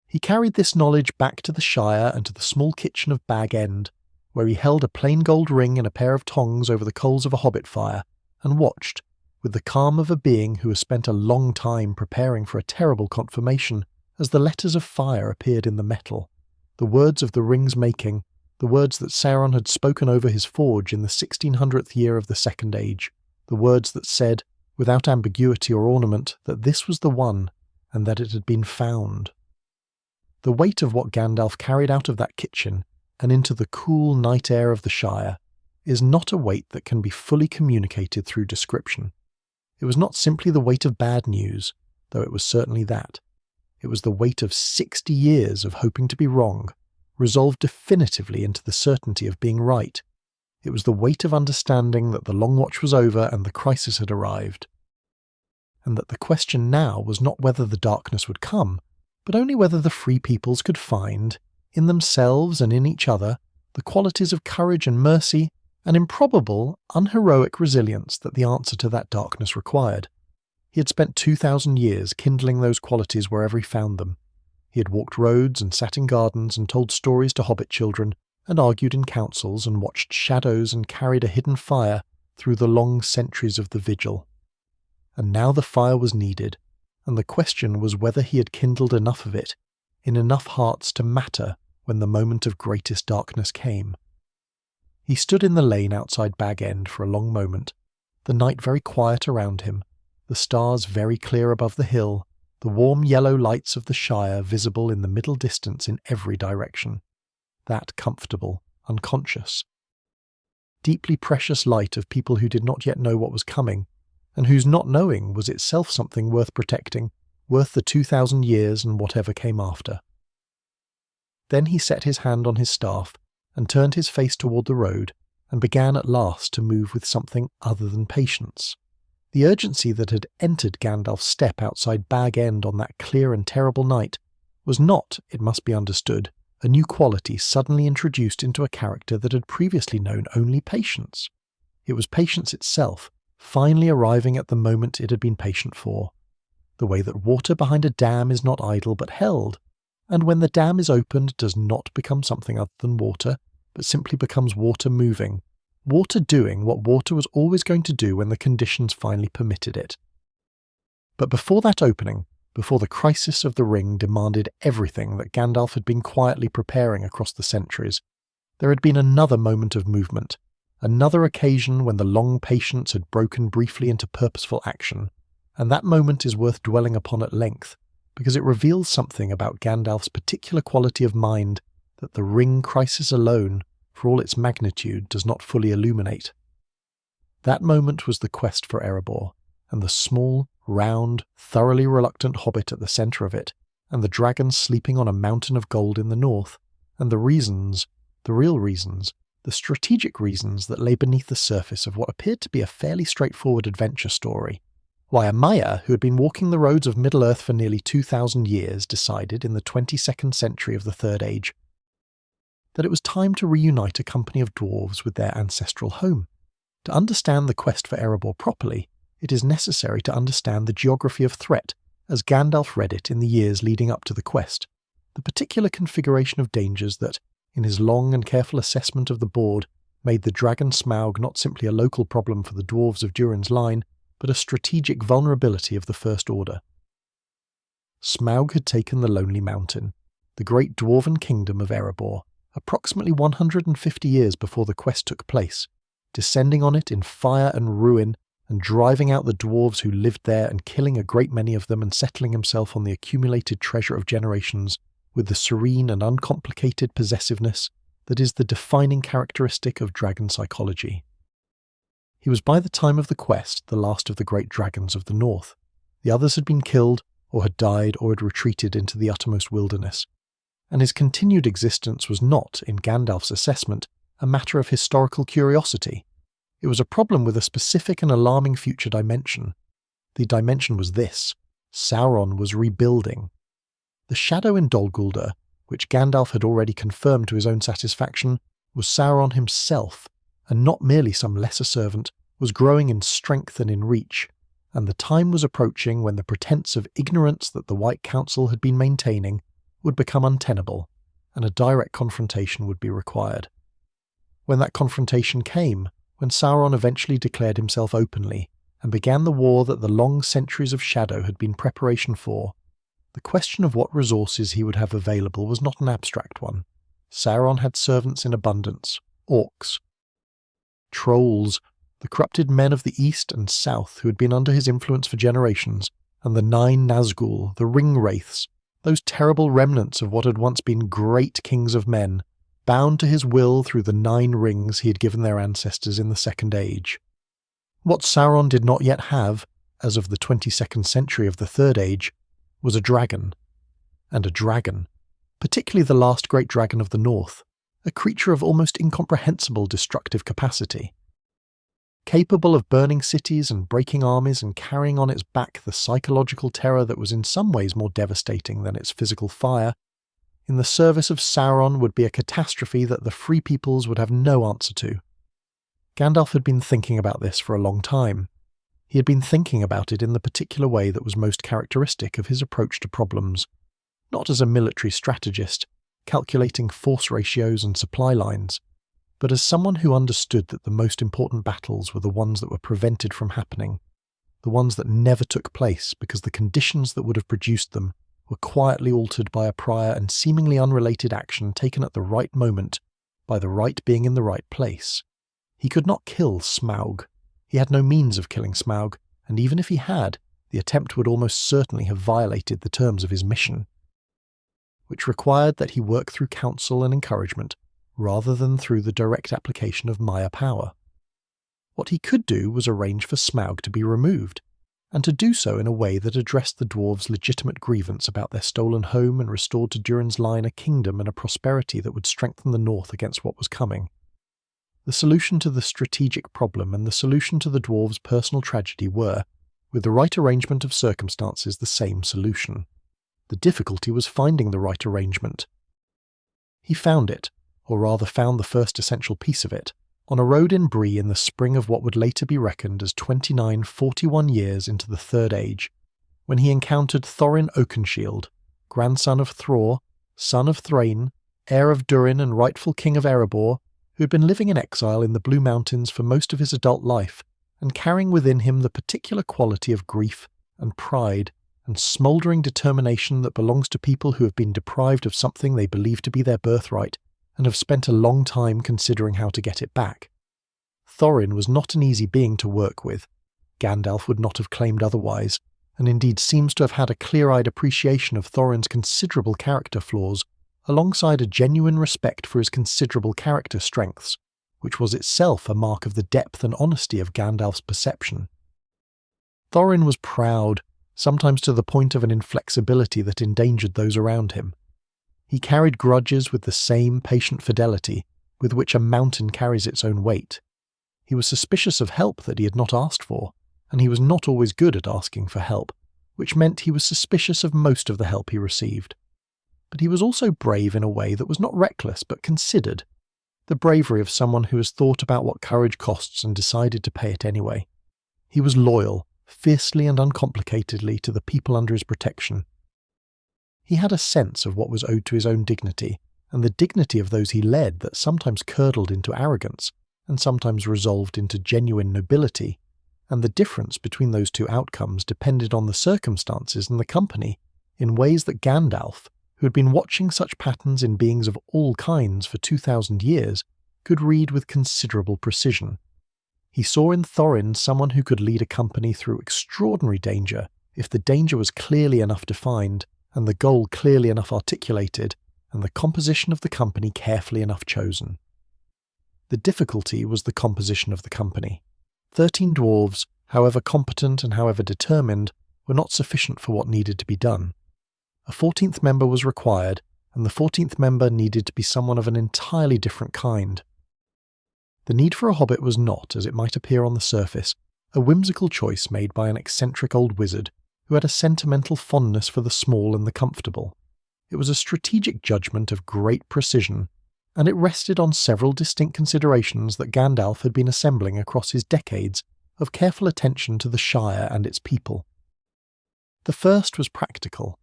He carried this knowledge back to the Shire and to the small kitchen of Bag End, where he held a plain gold ring and a pair of tongs over the coals of a hobbit fire, and watched, with the calm of a being who has spent a long time preparing for a terrible confirmation, as the letters of fire appeared in the metal, the words of the ring's making, the words that Sauron had spoken over his forge in the 1600th year of the Second Age, the words that said, without ambiguity or ornament, that this was the one, and that it had been found. The weight of what Gandalf carried out of that kitchen and into the cool night air of the Shire is not a weight that can be fully communicated through description. It was not simply the weight of bad news, though it was certainly that. It was the weight of 60 years of hoping to be wrong, resolved definitively into the certainty of being right. It was the weight of understanding that the long watch was over and the crisis had arrived. And that the question now was not whether the darkness would come, but only whether the Free Peoples could find, in themselves and in each other, the qualities of courage and mercy and improbable, unheroic resilience that the answer to that darkness required. He had spent 2,000 years kindling those qualities wherever he found them. He had walked roads and sat in gardens and told stories to hobbit children and argued in councils and watched shadows and carried a hidden fire through the long centuries of the vigil. And now the fire was needed, and the question was whether he had kindled enough of it, in enough hearts to matter when the moment of greatest darkness came. He stood in the lane outside Bag End for a long moment, the night very quiet around him, the stars very clear above the hill, the warm yellow lights of the Shire visible in the middle distance in every direction. That comfortable, unconscious, deeply precious light of people who did not yet know what was coming, and whose not knowing was itself something worth protecting, worth the 2,000 years and whatever came after. Then he set his hand on his staff and turned his face toward the road and began at last to move with something other than patience. The urgency that had entered Gandalf's step outside Bag End on that clear and terrible night was not, it must be understood, a new quality suddenly introduced into a character that had previously known only patience. It was patience itself, finally arriving at the moment it had been patient for. The way that water behind a dam is not idle but held, and when the dam is opened does not become something other than water, but simply becomes water moving, water doing what water was always going to do when the conditions finally permitted it. But before that opening, before the crisis of the ring demanded everything that Gandalf had been quietly preparing across the centuries, there had been another moment of movement, another occasion when the long patience had broken briefly into purposeful action, and that moment is worth dwelling upon at length, because it reveals something about Gandalf's particular quality of mind that the ring crisis alone, for all its magnitude, does not fully illuminate. That moment was the quest for Erebor, and the small, round, thoroughly reluctant hobbit at the centre of it, and the dragon sleeping on a mountain of gold in the north, and the reasons, the real reasons, the strategic reasons that lay beneath the surface of what appeared to be a fairly straightforward adventure story. Why a Maiar who had been walking the roads of Middle-earth for nearly 2,000 years decided in the 22nd century of the Third Age that it was time to reunite a company of dwarves with their ancestral home. To understand the quest for Erebor properly, it is necessary to understand the geography of threat as Gandalf read it in the years leading up to the quest, the particular configuration of dangers that, in his long and careful assessment of the board, made the dragon Smaug not simply a local problem for the dwarves of Durin's line, but a strategic vulnerability of the First Order. Smaug had taken the Lonely Mountain, the great dwarven kingdom of Erebor, approximately 150 years before the quest took place, descending on it in fire and ruin, and driving out the dwarves who lived there and killing a great many of them and settling himself on the accumulated treasure of generations with the serene and uncomplicated possessiveness that is the defining characteristic of dragon psychology. He was by the time of the quest the last of the great dragons of the north. The others had been killed, or had died, or had retreated into the uttermost wilderness, and his continued existence was not, in Gandalf's assessment, a matter of historical curiosity. It was a problem with a specific and alarming future dimension. The dimension was this: Sauron was rebuilding. The shadow in Dol Guldur, which Gandalf had already confirmed to his own satisfaction, was Sauron himself, and not merely some lesser servant, was growing in strength and in reach, and the time was approaching when the pretense of ignorance that the White Council had been maintaining would become untenable, and a direct confrontation would be required. When that confrontation came, when Sauron eventually declared himself openly and began the war that the long centuries of shadow had been preparation for, the question of what resources he would have available was not an abstract one. Sauron had servants in abundance, orcs, trolls, the corrupted men of the east and south who had been under his influence for generations, and the 9 Nazgûl, the ring wraiths, those terrible remnants of what had once been great kings of men, bound to his will through the 9 rings he had given their ancestors in the Second Age. What Sauron did not yet have, as of the 22nd century of the Third Age, was a dragon. And a dragon, particularly the last great dragon of the North, a creature of almost incomprehensible destructive capacity. Capable of burning cities and breaking armies and carrying on its back the psychological terror that was in some ways more devastating than its physical fire, in the service of Sauron would be a catastrophe that the Free Peoples would have no answer to. Gandalf had been thinking about this for a long time. He had been thinking about it in the particular way that was most characteristic of his approach to problems, not as a military strategist, calculating force ratios and supply lines, but as someone who understood that the most important battles were the ones that were prevented from happening, the ones that never took place because the conditions that would have produced them were quietly altered by a prior and seemingly unrelated action taken at the right moment by the right being in the right place. He could not kill Smaug. He had no means of killing Smaug, and even if he had, the attempt would almost certainly have violated the terms of his mission, which required that he work through counsel and encouragement rather than through the direct application of Maiar power. What he could do was arrange for Smaug to be removed, and to do so in a way that addressed the dwarves' legitimate grievance about their stolen home and restored to Durin's line a kingdom and a prosperity that would strengthen the north against what was coming. The solution to the strategic problem and the solution to the dwarves' personal tragedy were, with the right arrangement of circumstances, the same solution. The difficulty was finding the right arrangement. He found it, or rather found the first essential piece of it, on a road in Bree in the spring of what would later be reckoned as 41 years into the Third Age, when he encountered Thorin Oakenshield, grandson of Thror, son of Thrain, heir of Durin and rightful king of Erebor, who had been living in exile in the Blue Mountains for most of his adult life, and carrying within him the particular quality of grief and pride and smouldering determination that belongs to people who have been deprived of something they believe to be their birthright and have spent a long time considering how to get it back. Thorin was not an easy being to work with. Gandalf would not have claimed otherwise, and indeed seems to have had a clear-eyed appreciation of Thorin's considerable character flaws, alongside a genuine respect for his considerable character strengths, which was itself a mark of the depth and honesty of Gandalf's perception. Thorin was proud, sometimes to the point of an inflexibility that endangered those around him. He carried grudges with the same patient fidelity with which a mountain carries its own weight. He was suspicious of help that he had not asked for, and he was not always good at asking for help, which meant he was suspicious of most of the help he received. But he was also brave in a way that was not reckless but considered, the bravery of someone who has thought about what courage costs and decided to pay it anyway. He was loyal, fiercely and uncomplicatedly, to the people under his protection. He had a sense of what was owed to his own dignity, and the dignity of those he led that sometimes curdled into arrogance, and sometimes resolved into genuine nobility, and the difference between those two outcomes depended on the circumstances and the company in ways that Gandalf, who had been watching such patterns in beings of all kinds for 2,000 years, could read with considerable precision. He saw in Thorin someone who could lead a company through extraordinary danger if the danger was clearly enough defined, and the goal clearly enough articulated, and the composition of the company carefully enough chosen. The difficulty was the composition of the company. 13 dwarves, however competent and however determined, were not sufficient for what needed to be done. A 14th member was required, and the 14th member needed to be someone of an entirely different kind. The need for a hobbit was not, as it might appear on the surface, a whimsical choice made by an eccentric old wizard who had a sentimental fondness for the small and the comfortable. It was a strategic judgment of great precision, and it rested on several distinct considerations that Gandalf had been assembling across his decades of careful attention to the Shire and its people. The first was practical.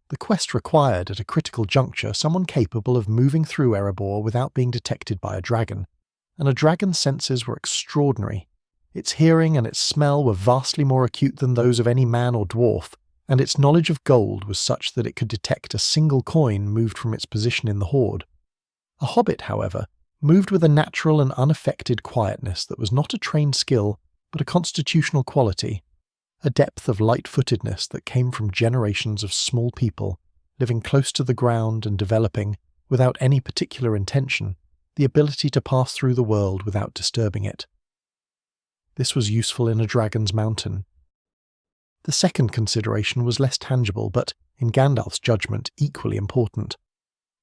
The quest required, at a critical juncture, someone capable of moving through Erebor without being detected by a dragon, and a dragon's senses were extraordinary. Its hearing and its smell were vastly more acute than those of any man or dwarf, and its knowledge of gold was such that it could detect a single coin moved from its position in the hoard. A hobbit, however, moved with a natural and unaffected quietness that was not a trained skill, but a constitutional quality, a depth of light-footedness that came from generations of small people, living close to the ground and developing, without any particular intention, the ability to pass through the world without disturbing it. This was useful in a dragon's mountain. The second consideration was less tangible, but, in Gandalf's judgment, equally important.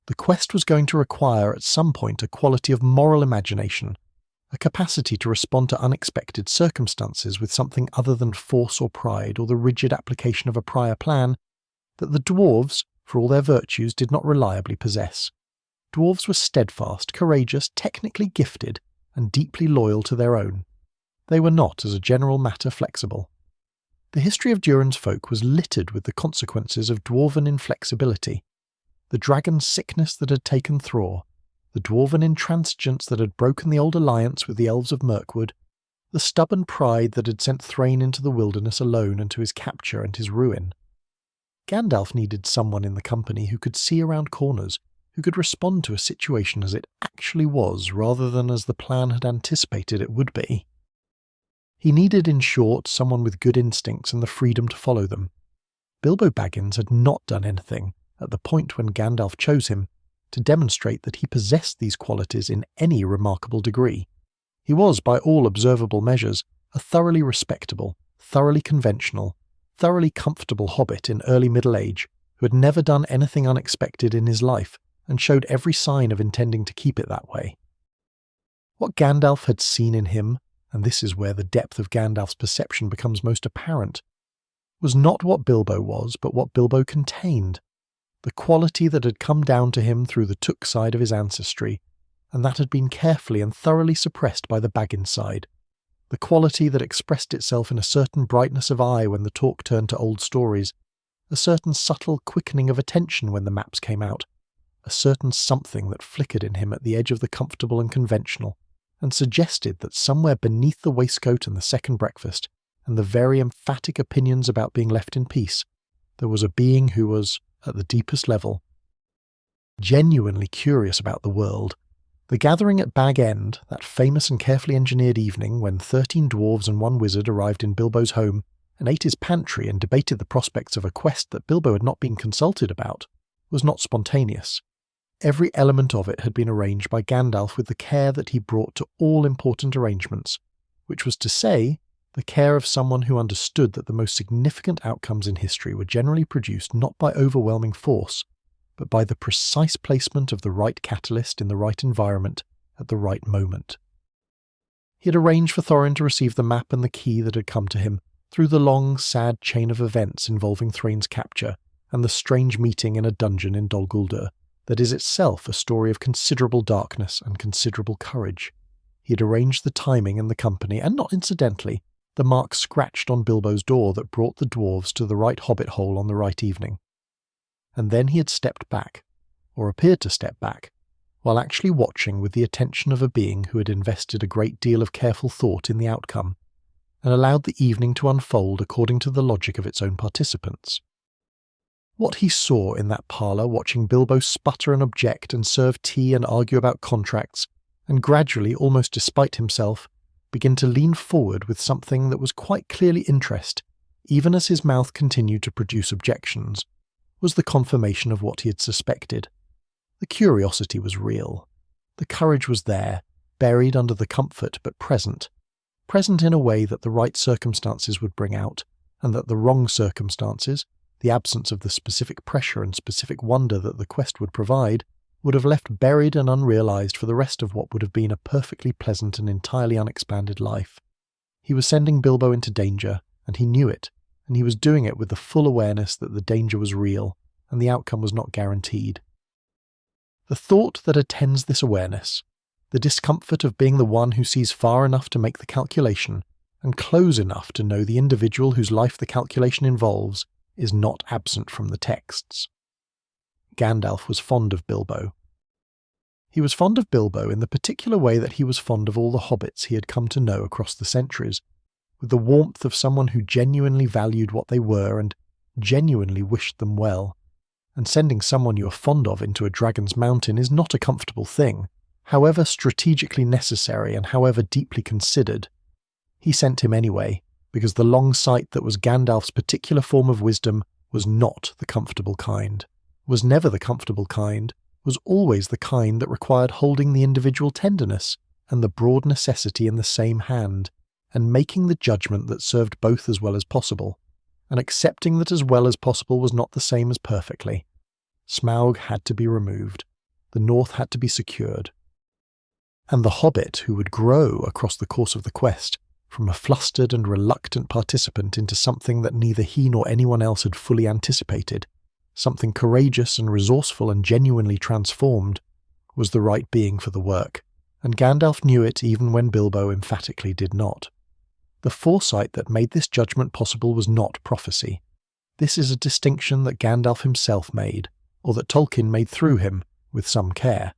The quest was going to require at some point a quality of moral imagination, a capacity to respond to unexpected circumstances with something other than force or pride or the rigid application of a prior plan that the dwarves, for all their virtues, did not reliably possess. Dwarves were steadfast, courageous, technically gifted, and deeply loyal to their own. They were not, as a general matter, flexible. The history of Durin's folk was littered with the consequences of dwarven inflexibility. The dragon's sickness that had taken Thror, the dwarven intransigence that had broken the old alliance with the elves of Mirkwood, the stubborn pride that had sent Thrain into the wilderness alone and to his capture and his ruin. Gandalf needed someone in the company who could see around corners, who could respond to a situation as it actually was rather than as the plan had anticipated it would be. He needed, in short, someone with good instincts and the freedom to follow them. Bilbo Baggins had not done anything, at the point when Gandalf chose him, to demonstrate that he possessed these qualities in any remarkable degree. He was, by all observable measures, a thoroughly respectable, thoroughly conventional, thoroughly comfortable hobbit in early middle age who had never done anything unexpected in his life and showed every sign of intending to keep it that way. What Gandalf had seen in him, and this is where the depth of Gandalf's perception becomes most apparent, was not what Bilbo was, but what Bilbo contained, the quality that had come down to him through the Took side of his ancestry, and that had been carefully and thoroughly suppressed by the Baggins side, the quality that expressed itself in a certain brightness of eye when the talk turned to old stories, a certain subtle quickening of attention when the maps came out, a certain something that flickered in him at the edge of the comfortable and conventional, and suggested that somewhere beneath the waistcoat and the second breakfast, and the very emphatic opinions about being left in peace, there was a being who was, at the deepest level, genuinely curious about the world. The gathering at Bag End, that famous and carefully engineered evening when 13 dwarves and 1 wizard arrived in Bilbo's home and ate his pantry and debated the prospects of a quest that Bilbo had not been consulted about, was not spontaneous. Every element of it had been arranged by Gandalf with the care that he brought to all important arrangements, which was to say, the care of someone who understood that the most significant outcomes in history were generally produced not by overwhelming force, but by the precise placement of the right catalyst in the right environment at the right moment. He had arranged for Thorin to receive the map and the key that had come to him through the long, sad chain of events involving Thrain's capture and the strange meeting in a dungeon in Dol Guldur, that is itself a story of considerable darkness and considerable courage. He had arranged the timing and the company, and not incidentally, the mark scratched on Bilbo's door that brought the dwarves to the right hobbit hole on the right evening. And then he had stepped back, or appeared to step back, while actually watching with the attention of a being who had invested a great deal of careful thought in the outcome, and allowed the evening to unfold according to the logic of its own participants. What he saw in that parlour, watching Bilbo sputter and object and serve tea and argue about contracts, and gradually, almost despite himself, begin to lean forward with something that was quite clearly interest, even as his mouth continued to produce objections, was the confirmation of what he had suspected. The curiosity was real. The courage was there, buried under the comfort but present in a way that the right circumstances would bring out, and that the wrong circumstances, the absence of the specific pressure and specific wonder that the quest would provide, would have left buried and unrealized for the rest of what would have been a perfectly pleasant and entirely unexpanded life. He was sending Bilbo into danger, and he knew it, and he was doing it with the full awareness that the danger was real, and the outcome was not guaranteed. The thought that attends this awareness, the discomfort of being the one who sees far enough to make the calculation, and close enough to know the individual whose life the calculation involves, is not absent from the texts. Gandalf was fond of Bilbo. He was fond of Bilbo in the particular way that he was fond of all the hobbits he had come to know across the centuries, with the warmth of someone who genuinely valued what they were and genuinely wished them well. And sending someone you are fond of into a dragon's mountain is not a comfortable thing, however strategically necessary and however deeply considered. He sent him anyway, because the long sight that was Gandalf's particular form of wisdom was not the comfortable kind, was never the comfortable kind, was always the kind that required holding the individual tenderness and the broad necessity in the same hand, and making the judgment that served both as well as possible, and accepting that as well as possible was not the same as perfectly. Smaug had to be removed. The north had to be secured. And the hobbit who would grow across the course of the quest, from a flustered and reluctant participant into something that neither he nor anyone else had fully anticipated, something courageous and resourceful and genuinely transformed, was the right being for the work, and Gandalf knew it even when Bilbo emphatically did not. The foresight that made this judgment possible was not prophecy. This is a distinction that Gandalf himself made, or that Tolkien made through him, with some care.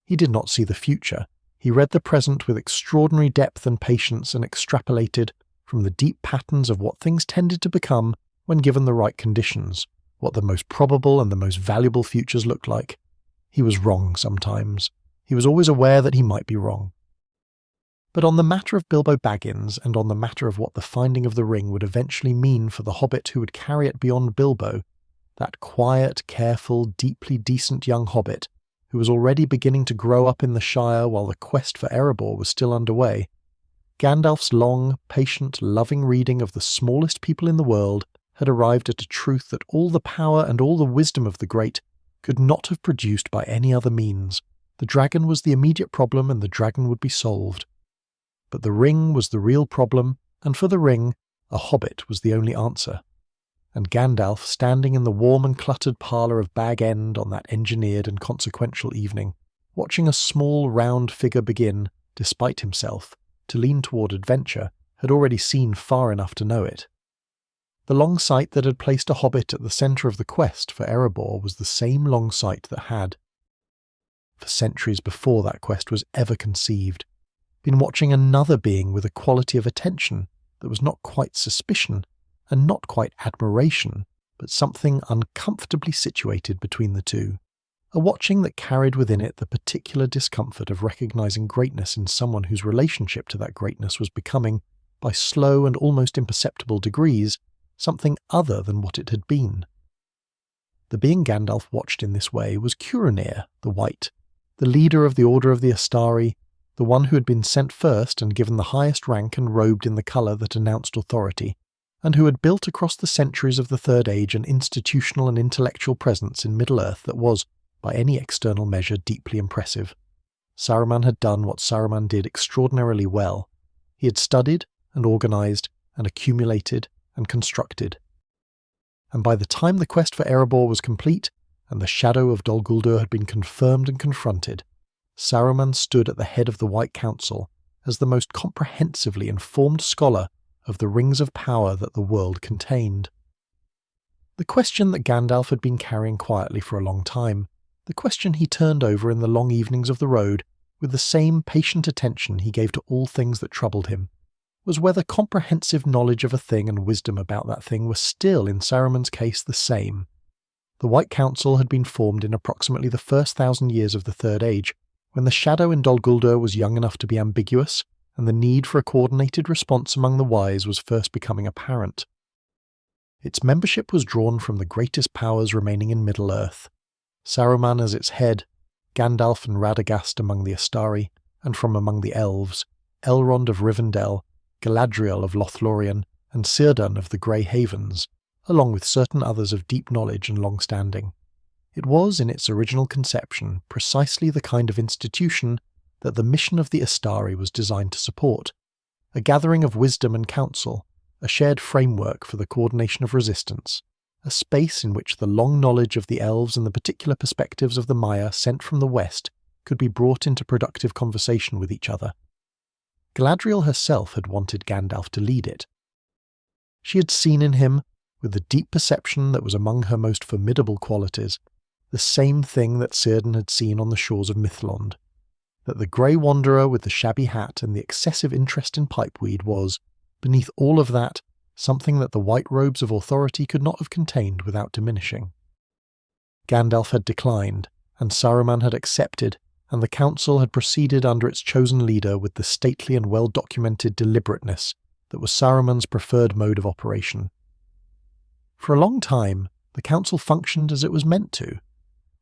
He did not see the future. He read the present with extraordinary depth and patience and extrapolated from the deep patterns of what things tended to become when given the right conditions, what the most probable and the most valuable futures looked like. He was wrong sometimes. He was always aware that he might be wrong. But on the matter of Bilbo Baggins and on the matter of what the finding of the ring would eventually mean for the hobbit who would carry it beyond Bilbo, that quiet, careful, deeply decent young hobbit who was already beginning to grow up in the Shire while the quest for Erebor was still underway, Gandalf's long, patient, loving reading of the smallest people in the world had arrived at a truth that all the power and all the wisdom of the great could not have produced by any other means. The dragon was the immediate problem and the dragon would be solved. But the ring was the real problem, and for the ring, a hobbit was the only answer. And Gandalf, standing in the warm and cluttered parlour of Bag End on that engineered and consequential evening, watching a small round figure begin, despite himself, to lean toward adventure, had already seen far enough to know it. The long sight that had placed a hobbit at the centre of the quest for Erebor was the same long sight that had, for centuries before that quest was ever conceived, been watching another being with a quality of attention that was not quite suspicion and not quite admiration, but something uncomfortably situated between the two, a watching that carried within it the particular discomfort of recognizing greatness in someone whose relationship to that greatness was becoming, by slow and almost imperceptible degrees, something other than what it had been. The being Gandalf watched in this way was Curanir, the White, the leader of the Order of the Istari, the one who had been sent first and given the highest rank and robed in the colour that announced authority, and who had built across the centuries of the Third Age an institutional and intellectual presence in Middle-earth that was, by any external measure, deeply impressive. Saruman had done what Saruman did extraordinarily well. He had studied and organised and accumulated and constructed. And by the time the quest for Erebor was complete, and the shadow of Dol Guldur had been confirmed and confronted, Saruman stood at the head of the White Council as the most comprehensively informed scholar of the rings of power that the world contained. The question that Gandalf had been carrying quietly for a long time, the question he turned over in the long evenings of the road with the same patient attention he gave to all things that troubled him, was whether comprehensive knowledge of a thing and wisdom about that thing were still, in Saruman's case, the same. The White Council had been formed in approximately the first 1,000 years of the Third Age, when the shadow in Dol Guldur was young enough to be ambiguous, and the need for a coordinated response among the wise was first becoming apparent. Its membership was drawn from the greatest powers remaining in Middle-earth, Saruman as its head, Gandalf and Radagast among the Istari, and from among the elves, Elrond of Rivendell, Galadriel of Lothlorien, and Círdan of the Grey Havens, along with certain others of deep knowledge and long standing. It was, in its original conception, precisely the kind of institution that the mission of the Istari was designed to support, a gathering of wisdom and counsel, a shared framework for the coordination of resistance, a space in which the long knowledge of the elves and the particular perspectives of the Maiar sent from the west could be brought into productive conversation with each other. Galadriel herself had wanted Gandalf to lead it. She had seen in him, with the deep perception that was among her most formidable qualities, the same thing that Círdan had seen on the shores of Mithlond, that the grey wanderer with the shabby hat and the excessive interest in pipeweed was, beneath all of that, something that the white robes of authority could not have contained without diminishing. Gandalf had declined, and Saruman had accepted, and the council had proceeded under its chosen leader with the stately and well-documented deliberateness that was Saruman's preferred mode of operation. For a long time, the council functioned as it was meant to.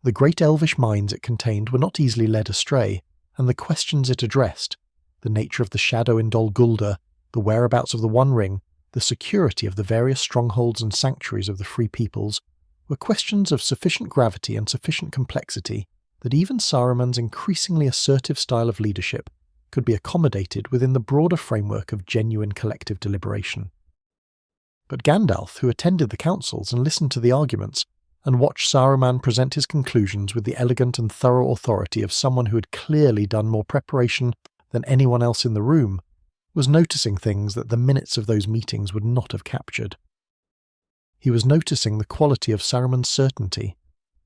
The great elvish minds it contained were not easily led astray, and the questions it addressed, the nature of the shadow in Dol Guldur, the whereabouts of the One Ring, the security of the various strongholds and sanctuaries of the Free Peoples, were questions of sufficient gravity and sufficient complexity that even Saruman's increasingly assertive style of leadership could be accommodated within the broader framework of genuine collective deliberation. But Gandalf, who attended the councils and listened to the arguments, and watched Saruman present his conclusions with the elegant and thorough authority of someone who had clearly done more preparation than anyone else in the room, was noticing things that the minutes of those meetings would not have captured. He was noticing the quality of Saruman's certainty.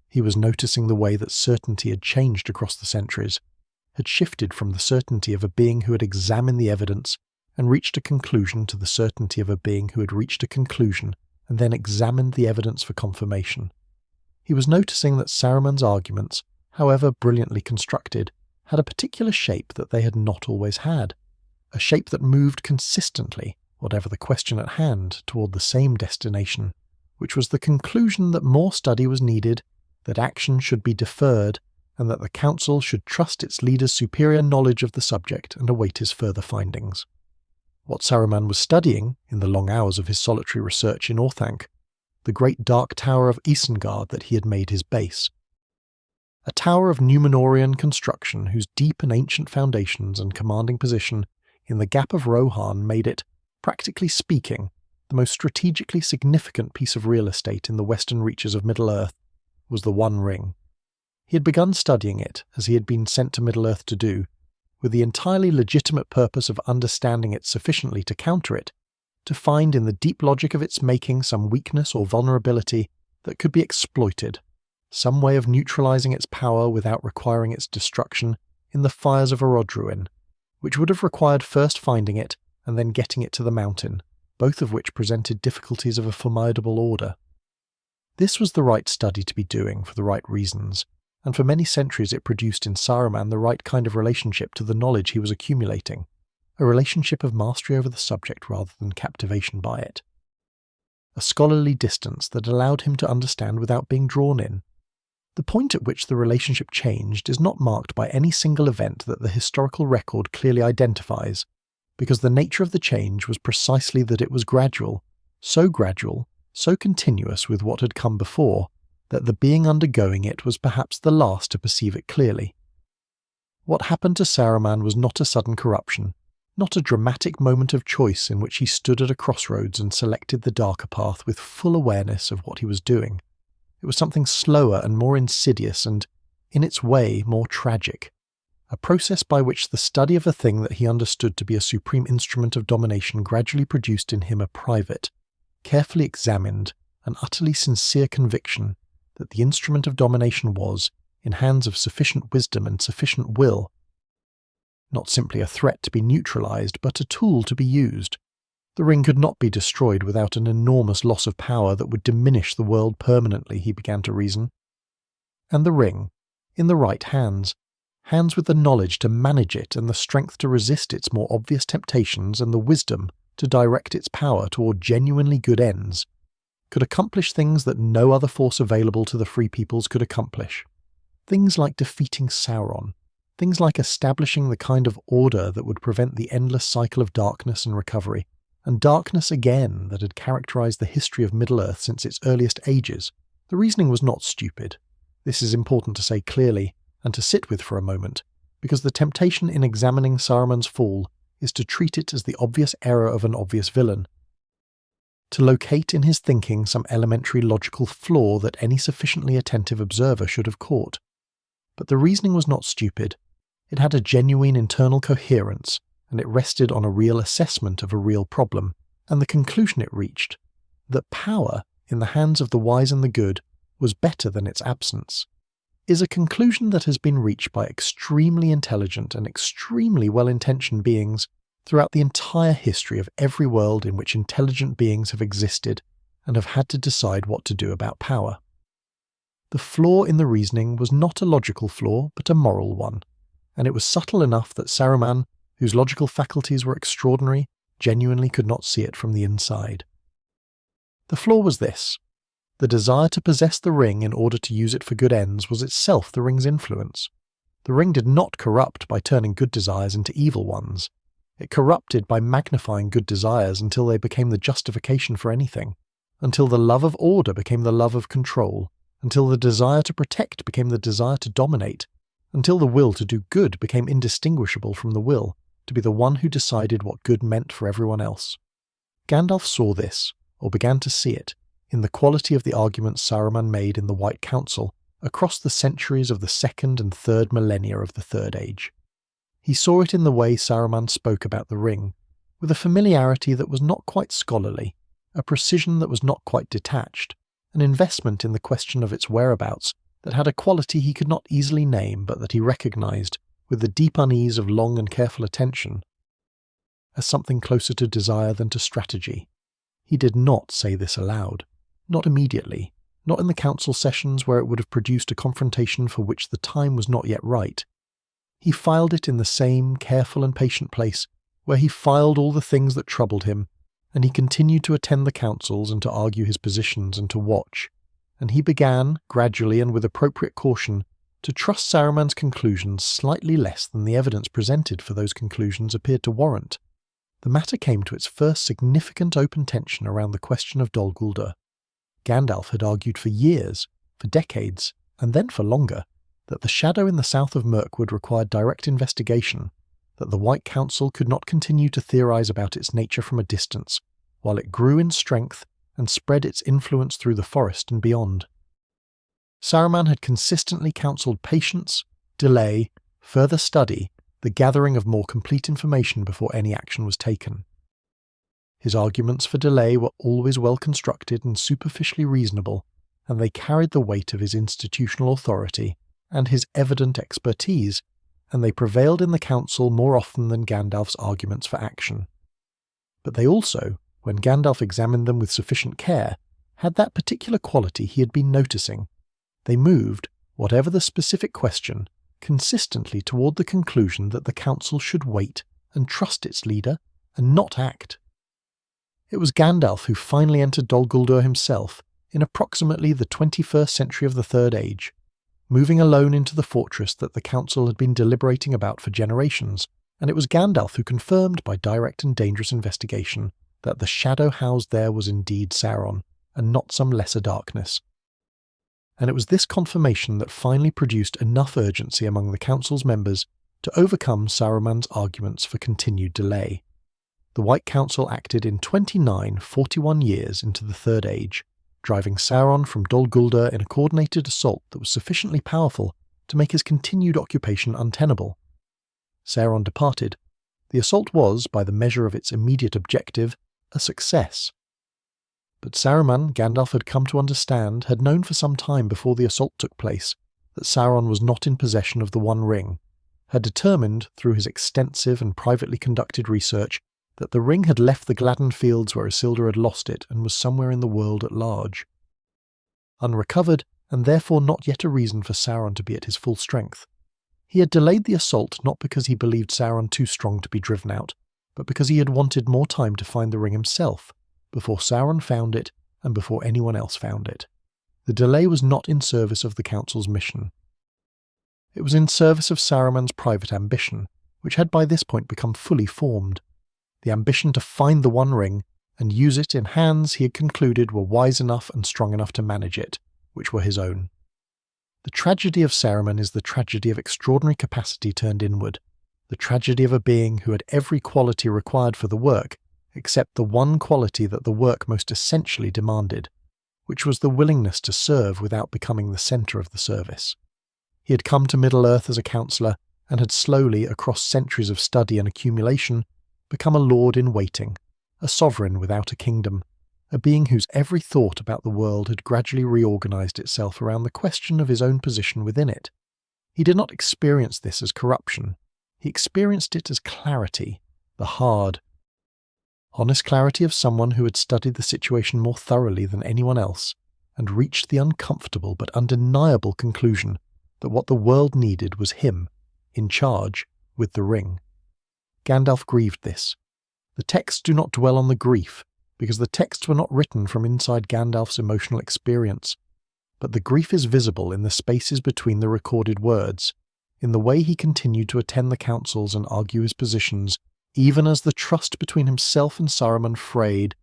He was noticing the way that certainty had changed across the centuries, had shifted from the certainty of a being who had examined the evidence and reached a conclusion to the certainty of a being who had reached a conclusion and then examined the evidence for confirmation. He was noticing that Saruman's arguments, however brilliantly constructed, had a particular shape that they had not always had, a shape that moved consistently, whatever the question at hand, toward the same destination, which was the conclusion that more study was needed, that action should be deferred, and that the council should trust its leader's superior knowledge of the subject and await his further findings. What Saruman was studying, in the long hours of his solitary research in Orthanc, the great dark tower of Isengard that he had made his base. A tower of Númenórean construction whose deep and ancient foundations and commanding position in the Gap of Rohan made it, practically speaking, the most strategically significant piece of real estate in the western reaches of Middle-earth, was the One Ring. He had begun studying it, as he had been sent to Middle-earth to do, with the entirely legitimate purpose of understanding it sufficiently to counter it, to find in the deep logic of its making some weakness or vulnerability that could be exploited, some way of neutralizing its power without requiring its destruction in the fires of Orodruin, which would have required first finding it and then getting it to the mountain, both of which presented difficulties of a formidable order. This was the right study to be doing for the right reasons, and for many centuries it produced in Saruman the right kind of relationship to the knowledge he was accumulating, a relationship of mastery over the subject rather than captivation by it. A scholarly distance that allowed him to understand without being drawn in. The point at which the relationship changed is not marked by any single event that the historical record clearly identifies, because the nature of the change was precisely that it was gradual, so continuous with what had come before, that the being undergoing it was perhaps the last to perceive it clearly. What happened to Saruman was not a sudden corruption, not a dramatic moment of choice in which he stood at a crossroads and selected the darker path with full awareness of what he was doing. It was something slower and more insidious and, in its way, more tragic, a process by which the study of a thing that he understood to be a supreme instrument of domination gradually produced in him a private, carefully examined, and utterly sincere conviction that the instrument of domination was, in hands of sufficient wisdom and sufficient will, not simply a threat to be neutralized, but a tool to be used. The ring could not be destroyed without an enormous loss of power that would diminish the world permanently, he began to reason. And the ring, in the right hands, hands with the knowledge to manage it and the strength to resist its more obvious temptations and the wisdom to direct its power toward genuinely good ends, could accomplish things that no other force available to the Free Peoples could accomplish. Things like defeating Sauron, things like establishing the kind of order that would prevent the endless cycle of darkness and recovery, and darkness again that had characterized the history of Middle-earth since its earliest ages. The reasoning was not stupid. This is important to say clearly, and to sit with for a moment, because the temptation in examining Saruman's fall is to treat it as the obvious error of an obvious villain, to locate in his thinking some elementary logical flaw that any sufficiently attentive observer should have caught. But the reasoning was not stupid. It had a genuine internal coherence, and it rested on a real assessment of a real problem, and the conclusion it reached, that power, in the hands of the wise and the good, was better than its absence, is a conclusion that has been reached by extremely intelligent and extremely well-intentioned beings throughout the entire history of every world in which intelligent beings have existed and have had to decide what to do about power. The flaw in the reasoning was not a logical flaw, but a moral one, and it was subtle enough that Saruman, whose logical faculties were extraordinary, genuinely could not see it from the inside. The flaw was this: the desire to possess the ring in order to use it for good ends was itself the ring's influence. The ring did not corrupt by turning good desires into evil ones. It corrupted by magnifying good desires until they became the justification for anything, until the love of order became the love of control, until the desire to protect became the desire to dominate, until the will to do good became indistinguishable from the will to be the one who decided what good meant for everyone else. Gandalf saw this, or began to see it, in the quality of the arguments Saruman made in the White Council across the centuries of the second and third millennia of the Third Age. He saw it in the way Saruman spoke about the ring, with a familiarity that was not quite scholarly, a precision that was not quite detached, an investment in the question of its whereabouts that had a quality he could not easily name but that he recognized, with the deep unease of long and careful attention, as something closer to desire than to strategy. He did not say this aloud. Not immediately, not in the council sessions where it would have produced a confrontation for which the time was not yet right. He filed it in the same careful and patient place where he filed all the things that troubled him, and he continued to attend the councils and to argue his positions and to watch, and he began, gradually and with appropriate caution, to trust Saruman's conclusions slightly less than the evidence presented for those conclusions appeared to warrant. The matter came to its first significant open tension around the question of Dol Guldur. Gandalf had argued for years, for decades, and then for longer, that the shadow in the south of Mirkwood required direct investigation, that the White Council could not continue to theorize about its nature from a distance, while it grew in strength and spread its influence through the forest and beyond. Saruman had consistently counselled patience, delay, further study, the gathering of more complete information before any action was taken. His arguments for delay were always well constructed and superficially reasonable, and they carried the weight of his institutional authority and his evident expertise, and they prevailed in the council more often than Gandalf's arguments for action. But they also, when Gandalf examined them with sufficient care, had that particular quality he had been noticing. They moved, whatever the specific question, consistently toward the conclusion that the council should wait and trust its leader and not act. It was Gandalf who finally entered Dol Guldur himself in approximately the 21st century of the Third Age, moving alone into the fortress that the council had been deliberating about for generations, and it was Gandalf who confirmed by direct and dangerous investigation that the shadow housed there was indeed Sauron, and not some lesser darkness. And it was this confirmation that finally produced enough urgency among the council's members to overcome Saruman's arguments for continued delay. The White Council acted in 41 years into the Third Age, driving Sauron from Dol Guldur in a coordinated assault that was sufficiently powerful to make his continued occupation untenable. Sauron departed. The assault was, by the measure of its immediate objective, a success. But Saruman, Gandalf had come to understand, had known for some time before the assault took place, that Sauron was not in possession of the One Ring, had determined, through his extensive and privately conducted research, that the ring had left the Gladden fields where Isildur had lost it and was somewhere in the world at large. Unrecovered, and therefore not yet a reason for Sauron to be at his full strength. He had delayed the assault not because he believed Sauron too strong to be driven out, but because he had wanted more time to find the ring himself, before Sauron found it and before anyone else found it. The delay was not in service of the Council's mission. It was in service of Saruman's private ambition, which had by this point become fully formed. The ambition to find the One Ring and use it in hands he had concluded were wise enough and strong enough to manage it, which were his own. The tragedy of Saruman is the tragedy of extraordinary capacity turned inward, the tragedy of a being who had every quality required for the work, except the one quality that the work most essentially demanded, which was the willingness to serve without becoming the centre of the service. He had come to Middle-earth as a counsellor, and had slowly, across centuries of study and accumulation, become a lord in waiting, a sovereign without a kingdom, a being whose every thought about the world had gradually reorganized itself around the question of his own position within it. He did not experience this as corruption. He experienced it as clarity, the hard, honest clarity of someone who had studied the situation more thoroughly than anyone else and reached the uncomfortable but undeniable conclusion that what the world needed was him, in charge, with the ring. Gandalf grieved this. The texts do not dwell on the grief, because the texts were not written from inside Gandalf's emotional experience, but the grief is visible in the spaces between the recorded words, in the way he continued to attend the councils and argue his positions, even as the trust between himself and Saruman frayed,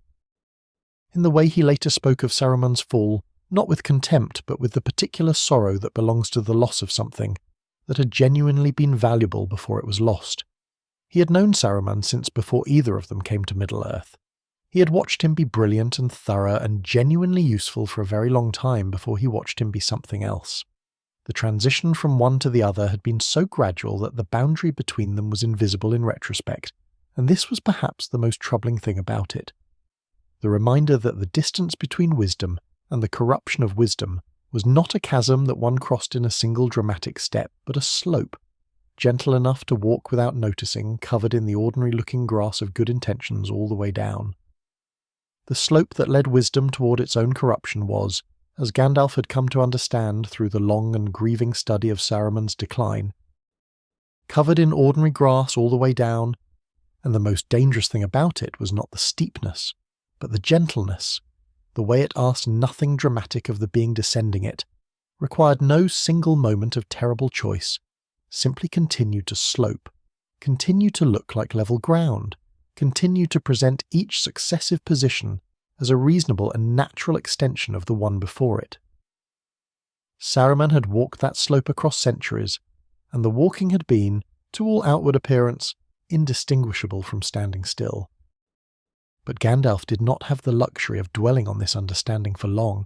in the way he later spoke of Saruman's fall, not with contempt but with the particular sorrow that belongs to the loss of something that had genuinely been valuable before it was lost. He had known Saruman since before either of them came to Middle-earth. He had watched him be brilliant and thorough and genuinely useful for a very long time before he watched him be something else. The transition from one to the other had been so gradual that the boundary between them was invisible in retrospect, and this was perhaps the most troubling thing about it. The reminder that the distance between wisdom and the corruption of wisdom was not a chasm that one crossed in a single dramatic step, but a slope, gentle enough to walk without noticing, covered in the ordinary-looking grass of good intentions all the way down. The slope that led wisdom toward its own corruption was, as Gandalf had come to understand through the long and grieving study of Saruman's decline, covered in ordinary grass all the way down, and the most dangerous thing about it was not the steepness, but the gentleness, the way it asked nothing dramatic of the being descending it, required no single moment of terrible choice, simply continued to slope, continued to look like level ground, continued to present each successive position as a reasonable and natural extension of the one before it. Saruman had walked that slope across centuries, and the walking had been, to all outward appearance, indistinguishable from standing still. But Gandalf did not have the luxury of dwelling on this understanding for long,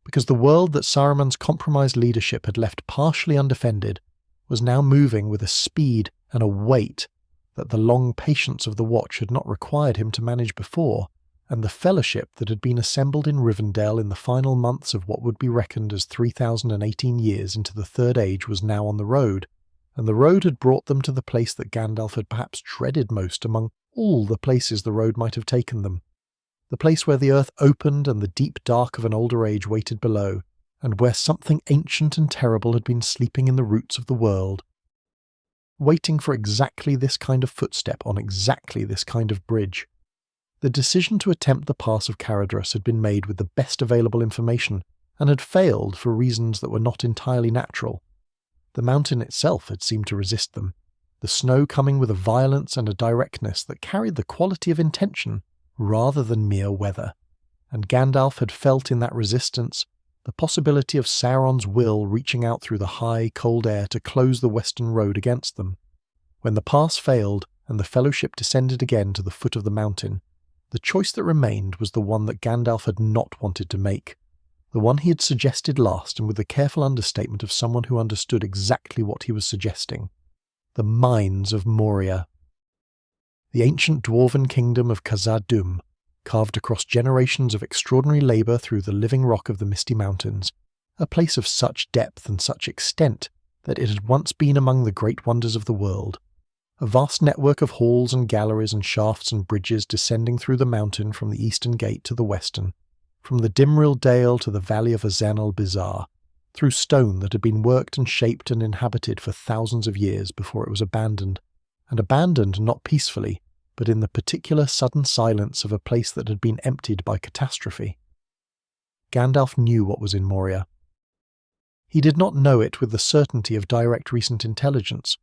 because the world that Saruman's compromised leadership had left partially undefended was now moving with a speed and a weight that the long patience of the Watch had not required him to manage before, and the fellowship that had been assembled in Rivendell in the final months of what would be reckoned as 3,018 years into the Third Age was now on the road, and the road had brought them to the place that Gandalf had perhaps dreaded most among all the places the road might have taken them, the place where the earth opened and the deep dark of an older age waited below, and where something ancient and terrible had been sleeping in the roots of the world, waiting for exactly this kind of footstep on exactly this kind of bridge. The decision to attempt the pass of Caradhras had been made with the best available information, and had failed for reasons that were not entirely natural. The mountain itself had seemed to resist them, the snow coming with a violence and a directness that carried the quality of intention rather than mere weather, and Gandalf had felt in that resistance the possibility of Sauron's will reaching out through the high, cold air to close the western road against them. When the pass failed and the Fellowship descended again to the foot of the mountain, the choice that remained was the one that Gandalf had not wanted to make, the one he had suggested last and with the careful understatement of someone who understood exactly what he was suggesting: the mines of Moria. The ancient dwarven kingdom of Khazad-dûm, carved across generations of extraordinary labour through the living rock of the Misty Mountains, a place of such depth and such extent that it had once been among the great wonders of the world, a vast network of halls and galleries and shafts and bridges descending through the mountain from the eastern gate to the western, from the Dimril Dale to the valley of Azan-al-Bizar, through stone that had been worked and shaped and inhabited for thousands of years before it was abandoned, and abandoned not peacefully, but in the particular sudden silence of a place that had been emptied by catastrophe. Gandalf knew what was in Moria. He did not know it with the certainty of direct recent intelligence.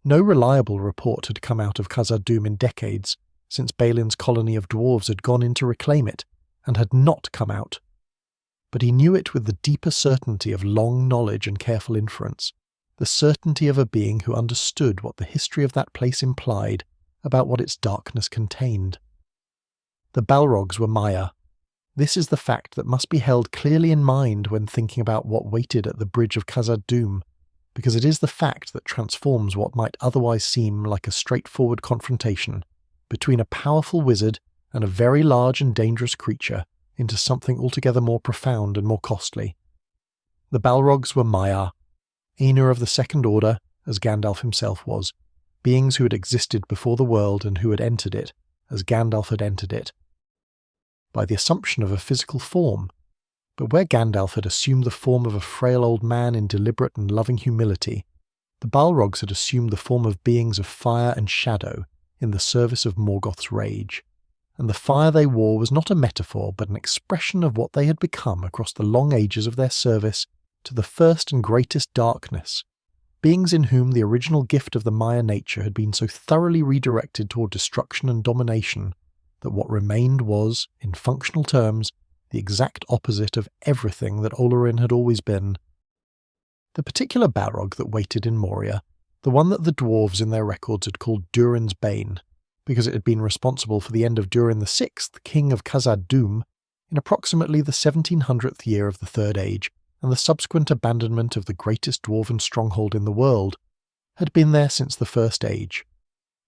No reliable report had come out of Khazad-dûm in decades, since Balin's colony of dwarves had gone in to reclaim it, and had not come out. But he knew it with the deeper certainty of long knowledge and careful inference, the certainty of a being who understood what the history of that place implied about what its darkness contained. The Balrogs were Maiar. This is the fact that must be held clearly in mind when thinking about what waited at the bridge of Khazad-dûm, because it is the fact that transforms what might otherwise seem like a straightforward confrontation between a powerful wizard and a very large and dangerous creature into something altogether more profound and more costly. The Balrogs were Maiar, Ainur of the Second Order, as Gandalf himself was, beings who had existed before the world and who had entered it, as Gandalf had entered it, by the assumption of a physical form. But where Gandalf had assumed the form of a frail old man in deliberate and loving humility, the Balrogs had assumed the form of beings of fire and shadow in the service of Morgoth's rage. And the fire they wore was not a metaphor but an expression of what they had become across the long ages of their service to the first and greatest darkness, beings in whom the original gift of the Maiar nature had been so thoroughly redirected toward destruction and domination that what remained was, in functional terms, the exact opposite of everything that Olórin had always been. The particular Balrog that waited in Moria, the one that the dwarves in their records had called Durin's Bane, because it had been responsible for the end of Durin VI, king of Khazad-dûm, in approximately the 1700th year of the Third Age, and the subsequent abandonment of the greatest dwarven stronghold in the world, had been there since the First Age.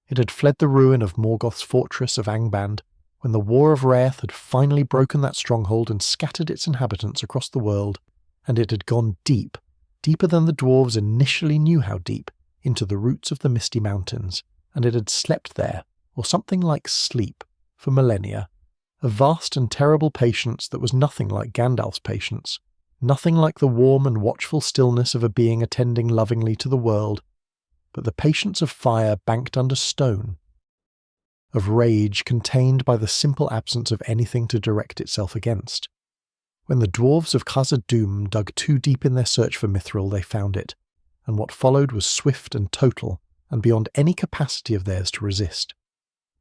It had fled the ruin of Morgoth's fortress of Angband, when the War of Wrath had finally broken that stronghold and scattered its inhabitants across the world, and it had gone deep, deeper than the dwarves initially knew how deep, into the roots of the Misty Mountains, and it had slept there, or something like sleep, for millennia, a vast and terrible patience that was nothing like Gandalf's patience, nothing like the warm and watchful stillness of a being attending lovingly to the world, but the patience of fire banked under stone, of rage contained by the simple absence of anything to direct itself against. When the dwarves of Khazad-dûm dug too deep in their search for Mithril, they found it, and what followed was swift and total, and beyond any capacity of theirs to resist.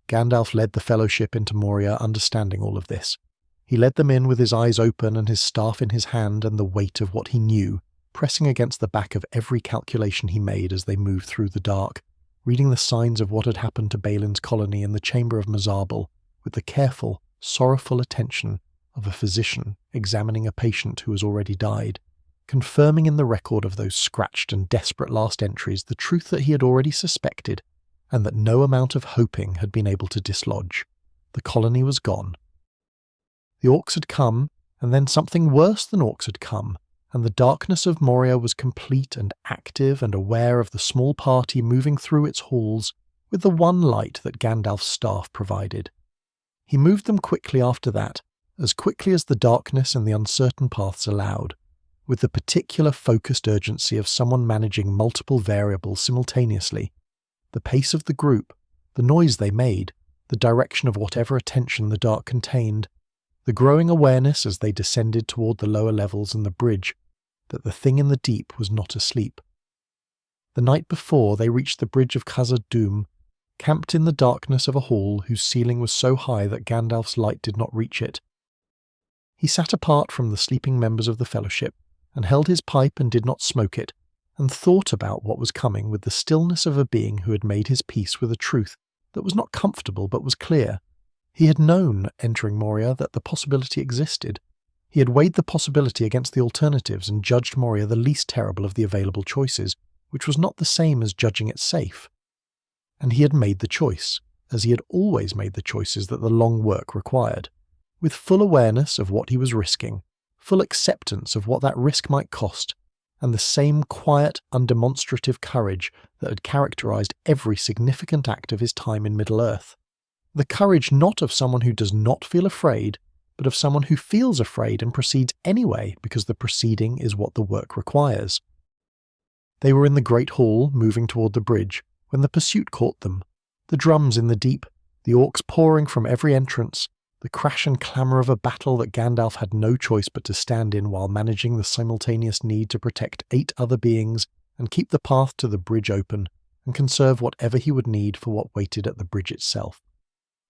Gandalf led the Fellowship into Moria understanding all of this. He led them in with his eyes open and his staff in his hand and the weight of what he knew, pressing against the back of every calculation he made as they moved through the dark, reading the signs of what had happened to Balin's colony in the chamber of Mazarbel with the careful, sorrowful attention of a physician examining a patient who has already died, confirming in the record of those scratched and desperate last entries the truth that he had already suspected, and that no amount of hoping had been able to dislodge. The colony was gone. The orcs had come, and then something worse than orcs had come, and the darkness of Moria was complete and active and aware of the small party moving through its halls with the one light that Gandalf's staff provided. He moved them quickly after that, as quickly as the darkness and the uncertain paths allowed, with the particular focused urgency of someone managing multiple variables simultaneously, the pace of the group, the noise they made, the direction of whatever attention the dark contained, the growing awareness as they descended toward the lower levels and the bridge, that the thing in the deep was not asleep. The night before they reached the bridge of Khazad-dûm, camped in the darkness of a hall whose ceiling was so high that Gandalf's light did not reach it. He sat apart from the sleeping members of the Fellowship, and held his pipe and did not smoke it, and thought about what was coming with the stillness of a being who had made his peace with a truth that was not comfortable but was clear. He had known, entering Moria, that the possibility existed. He had weighed the possibility against the alternatives and judged Moria the least terrible of the available choices, which was not the same as judging it safe. And he had made the choice, as he had always made the choices that the long work required, with full awareness of what he was risking, full acceptance of what that risk might cost, and the same quiet, undemonstrative courage that had characterized every significant act of his time in Middle-earth. The courage not of someone who does not feel afraid, but of someone who feels afraid and proceeds anyway because the proceeding is what the work requires. They were in the great hall, moving toward the bridge, when the pursuit caught them, the drums in the deep, the orcs pouring from every entrance, the crash and clamour of a battle that Gandalf had no choice but to stand in while managing the simultaneous need to protect 8 other beings and keep the path to the bridge open and conserve whatever he would need for what waited at the bridge itself.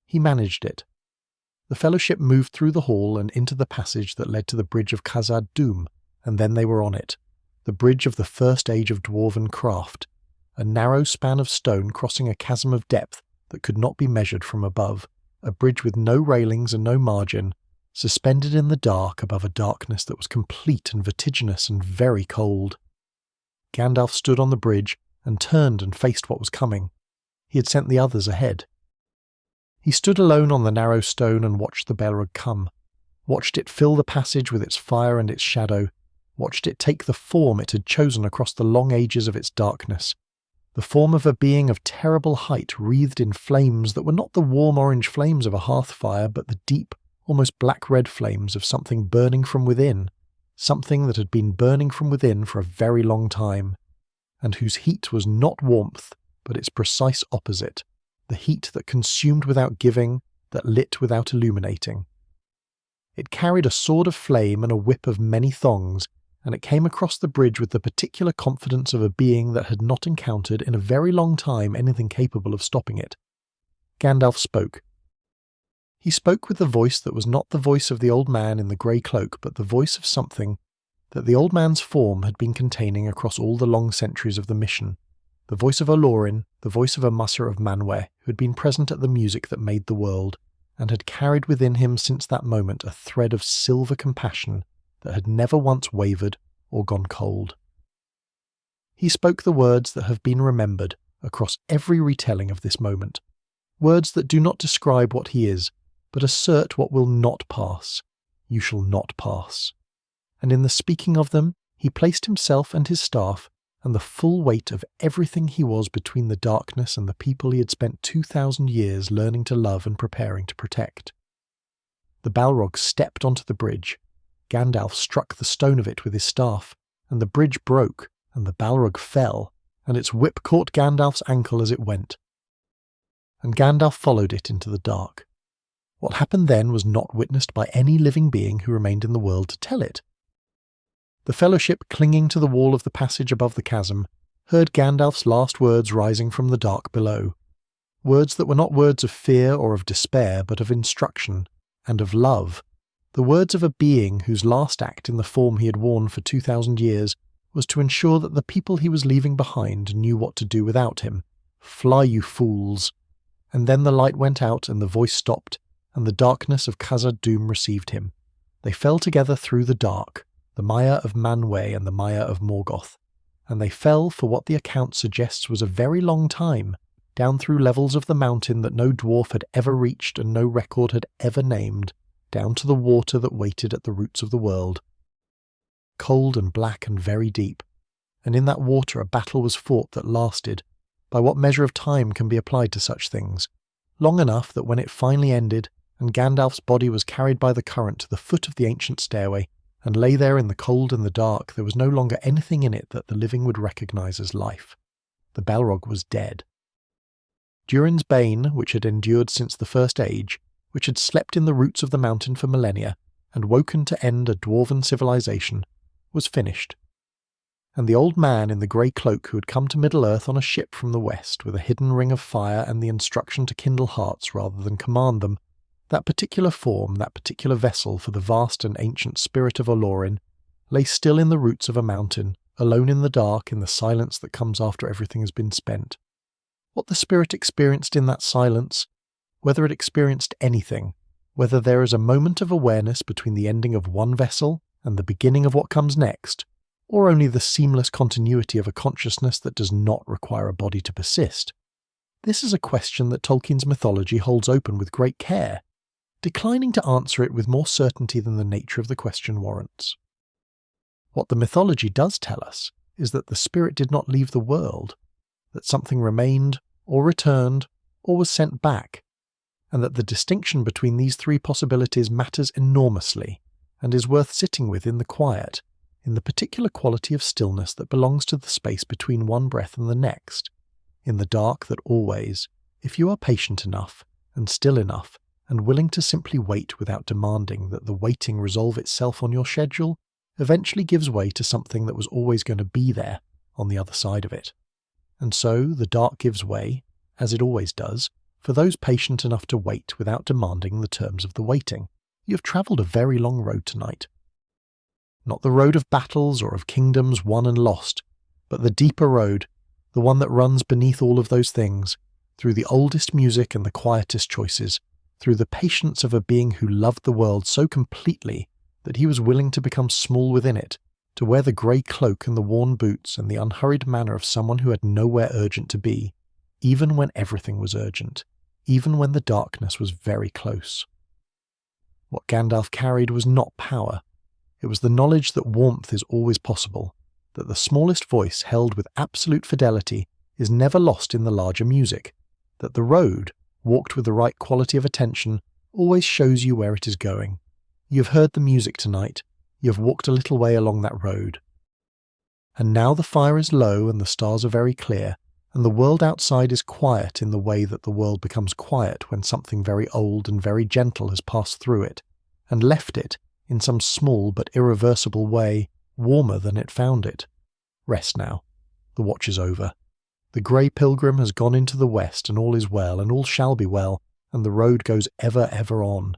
He managed it. The Fellowship moved through the hall and into the passage that led to the bridge of Khazad-dûm, and then they were on it, the bridge of the first age of dwarven craft, a narrow span of stone crossing a chasm of depth that could not be measured from above, a bridge with no railings and no margin, suspended in the dark above a darkness that was complete and vertiginous and very cold. Gandalf stood on the bridge and turned and faced what was coming. He had sent the others ahead. He stood alone on the narrow stone and watched the Balrog come, watched it fill the passage with its fire and its shadow, watched it take the form it had chosen across the long ages of its darkness, the form of a being of terrible height wreathed in flames that were not the warm orange flames of a hearth fire, but the deep, almost black-red flames of something burning from within, something that had been burning from within for a very long time, and whose heat was not warmth, but its precise opposite, the heat that consumed without giving, that lit without illuminating. It carried a sword of flame and a whip of many thongs, and it came across the bridge with the particular confidence of a being that had not encountered in a very long time anything capable of stopping it. Gandalf spoke. He spoke with the voice that was not the voice of the old man in the grey cloak, but the voice of something that the old man's form had been containing across all the long centuries of the mission, the voice of Olórin, the voice of a Musser of Manwë who had been present at the music that made the world, and had carried within him since that moment a thread of silver compassion that had never once wavered or gone cold. He spoke the words that have been remembered across every retelling of this moment, words that do not describe what he is, but assert what will not pass. You shall not pass. And in the speaking of them, he placed himself and his staff and the full weight of everything he was between the darkness and the people he had spent 2,000 years learning to love and preparing to protect. The Balrog stepped onto the bridge. Gandalf struck the stone of it with his staff, and the bridge broke, and the Balrog fell, and its whip caught Gandalf's ankle as it went. And Gandalf followed it into the dark. What happened then was not witnessed by any living being who remained in the world to tell it. The Fellowship, clinging to the wall of the passage above the chasm, heard Gandalf's last words rising from the dark below. Words that were not words of fear or of despair, but of instruction, and of love. The words of a being whose last act in the form he had worn for 2,000 years was to ensure that the people he was leaving behind knew what to do without him. Fly, you fools! And then the light went out and the voice stopped, and the darkness of Khazad-dûm received him. They fell together through the dark, the Maiar of Manwë and the Maiar of Morgoth, and they fell for what the account suggests was a very long time, down through levels of the mountain that no dwarf had ever reached and no record had ever named, down to the water that waited at the roots of the world. Cold and black and very deep, and in that water a battle was fought that lasted, by what measure of time can be applied to such things, long enough that when it finally ended, and Gandalf's body was carried by the current to the foot of the ancient stairway, and lay there in the cold and the dark, there was no longer anything in it that the living would recognise as life. The Balrog was dead. Durin's bane, which had endured since the First Age, which had slept in the roots of the mountain for millennia, and woken to end a dwarven civilization, was finished. And the old man in the grey cloak who had come to Middle-earth on a ship from the west with a hidden ring of fire and the instruction to kindle hearts rather than command them, that particular form, that particular vessel for the vast and ancient spirit of Olórin, lay still in the roots of a mountain, alone in the dark, in the silence that comes after everything has been spent. What the spirit experienced in that silence, whether it experienced anything, whether there is a moment of awareness between the ending of one vessel and the beginning of what comes next, or only the seamless continuity of a consciousness that does not require a body to persist. This is a question that Tolkien's mythology holds open with great care, declining to answer it with more certainty than the nature of the question warrants. What the mythology does tell us is that the spirit did not leave the world, that something remained, or returned, or was sent back, and that the distinction between these three possibilities matters enormously, and is worth sitting with in the quiet, in the particular quality of stillness that belongs to the space between one breath and the next, in the dark that always, if you are patient enough, and still enough, and willing to simply wait without demanding that the waiting resolve itself on your schedule, eventually gives way to something that was always going to be there on the other side of it. And so the dark gives way, as it always does, for those patient enough to wait without demanding the terms of the waiting. You have travelled a very long road tonight. Not the road of battles or of kingdoms won and lost, but the deeper road, the one that runs beneath all of those things, through the oldest music and the quietest choices, through the patience of a being who loved the world so completely that he was willing to become small within it, to wear the grey cloak and the worn boots and the unhurried manner of someone who had nowhere urgent to be, even when everything was urgent, even when the darkness was very close. What Gandalf carried was not power. It was the knowledge that warmth is always possible, that the smallest voice held with absolute fidelity is never lost in the larger music, that the road, walked with the right quality of attention, always shows you where it is going. You have heard the music tonight, you have walked a little way along that road. And now the fire is low and the stars are very clear, and the world outside is quiet in the way that the world becomes quiet when something very old and very gentle has passed through it, and left it, in some small but irreversible way, warmer than it found it. Rest now. The watch is over. The grey pilgrim has gone into the west, and all is well, and all shall be well, and the road goes ever, ever on.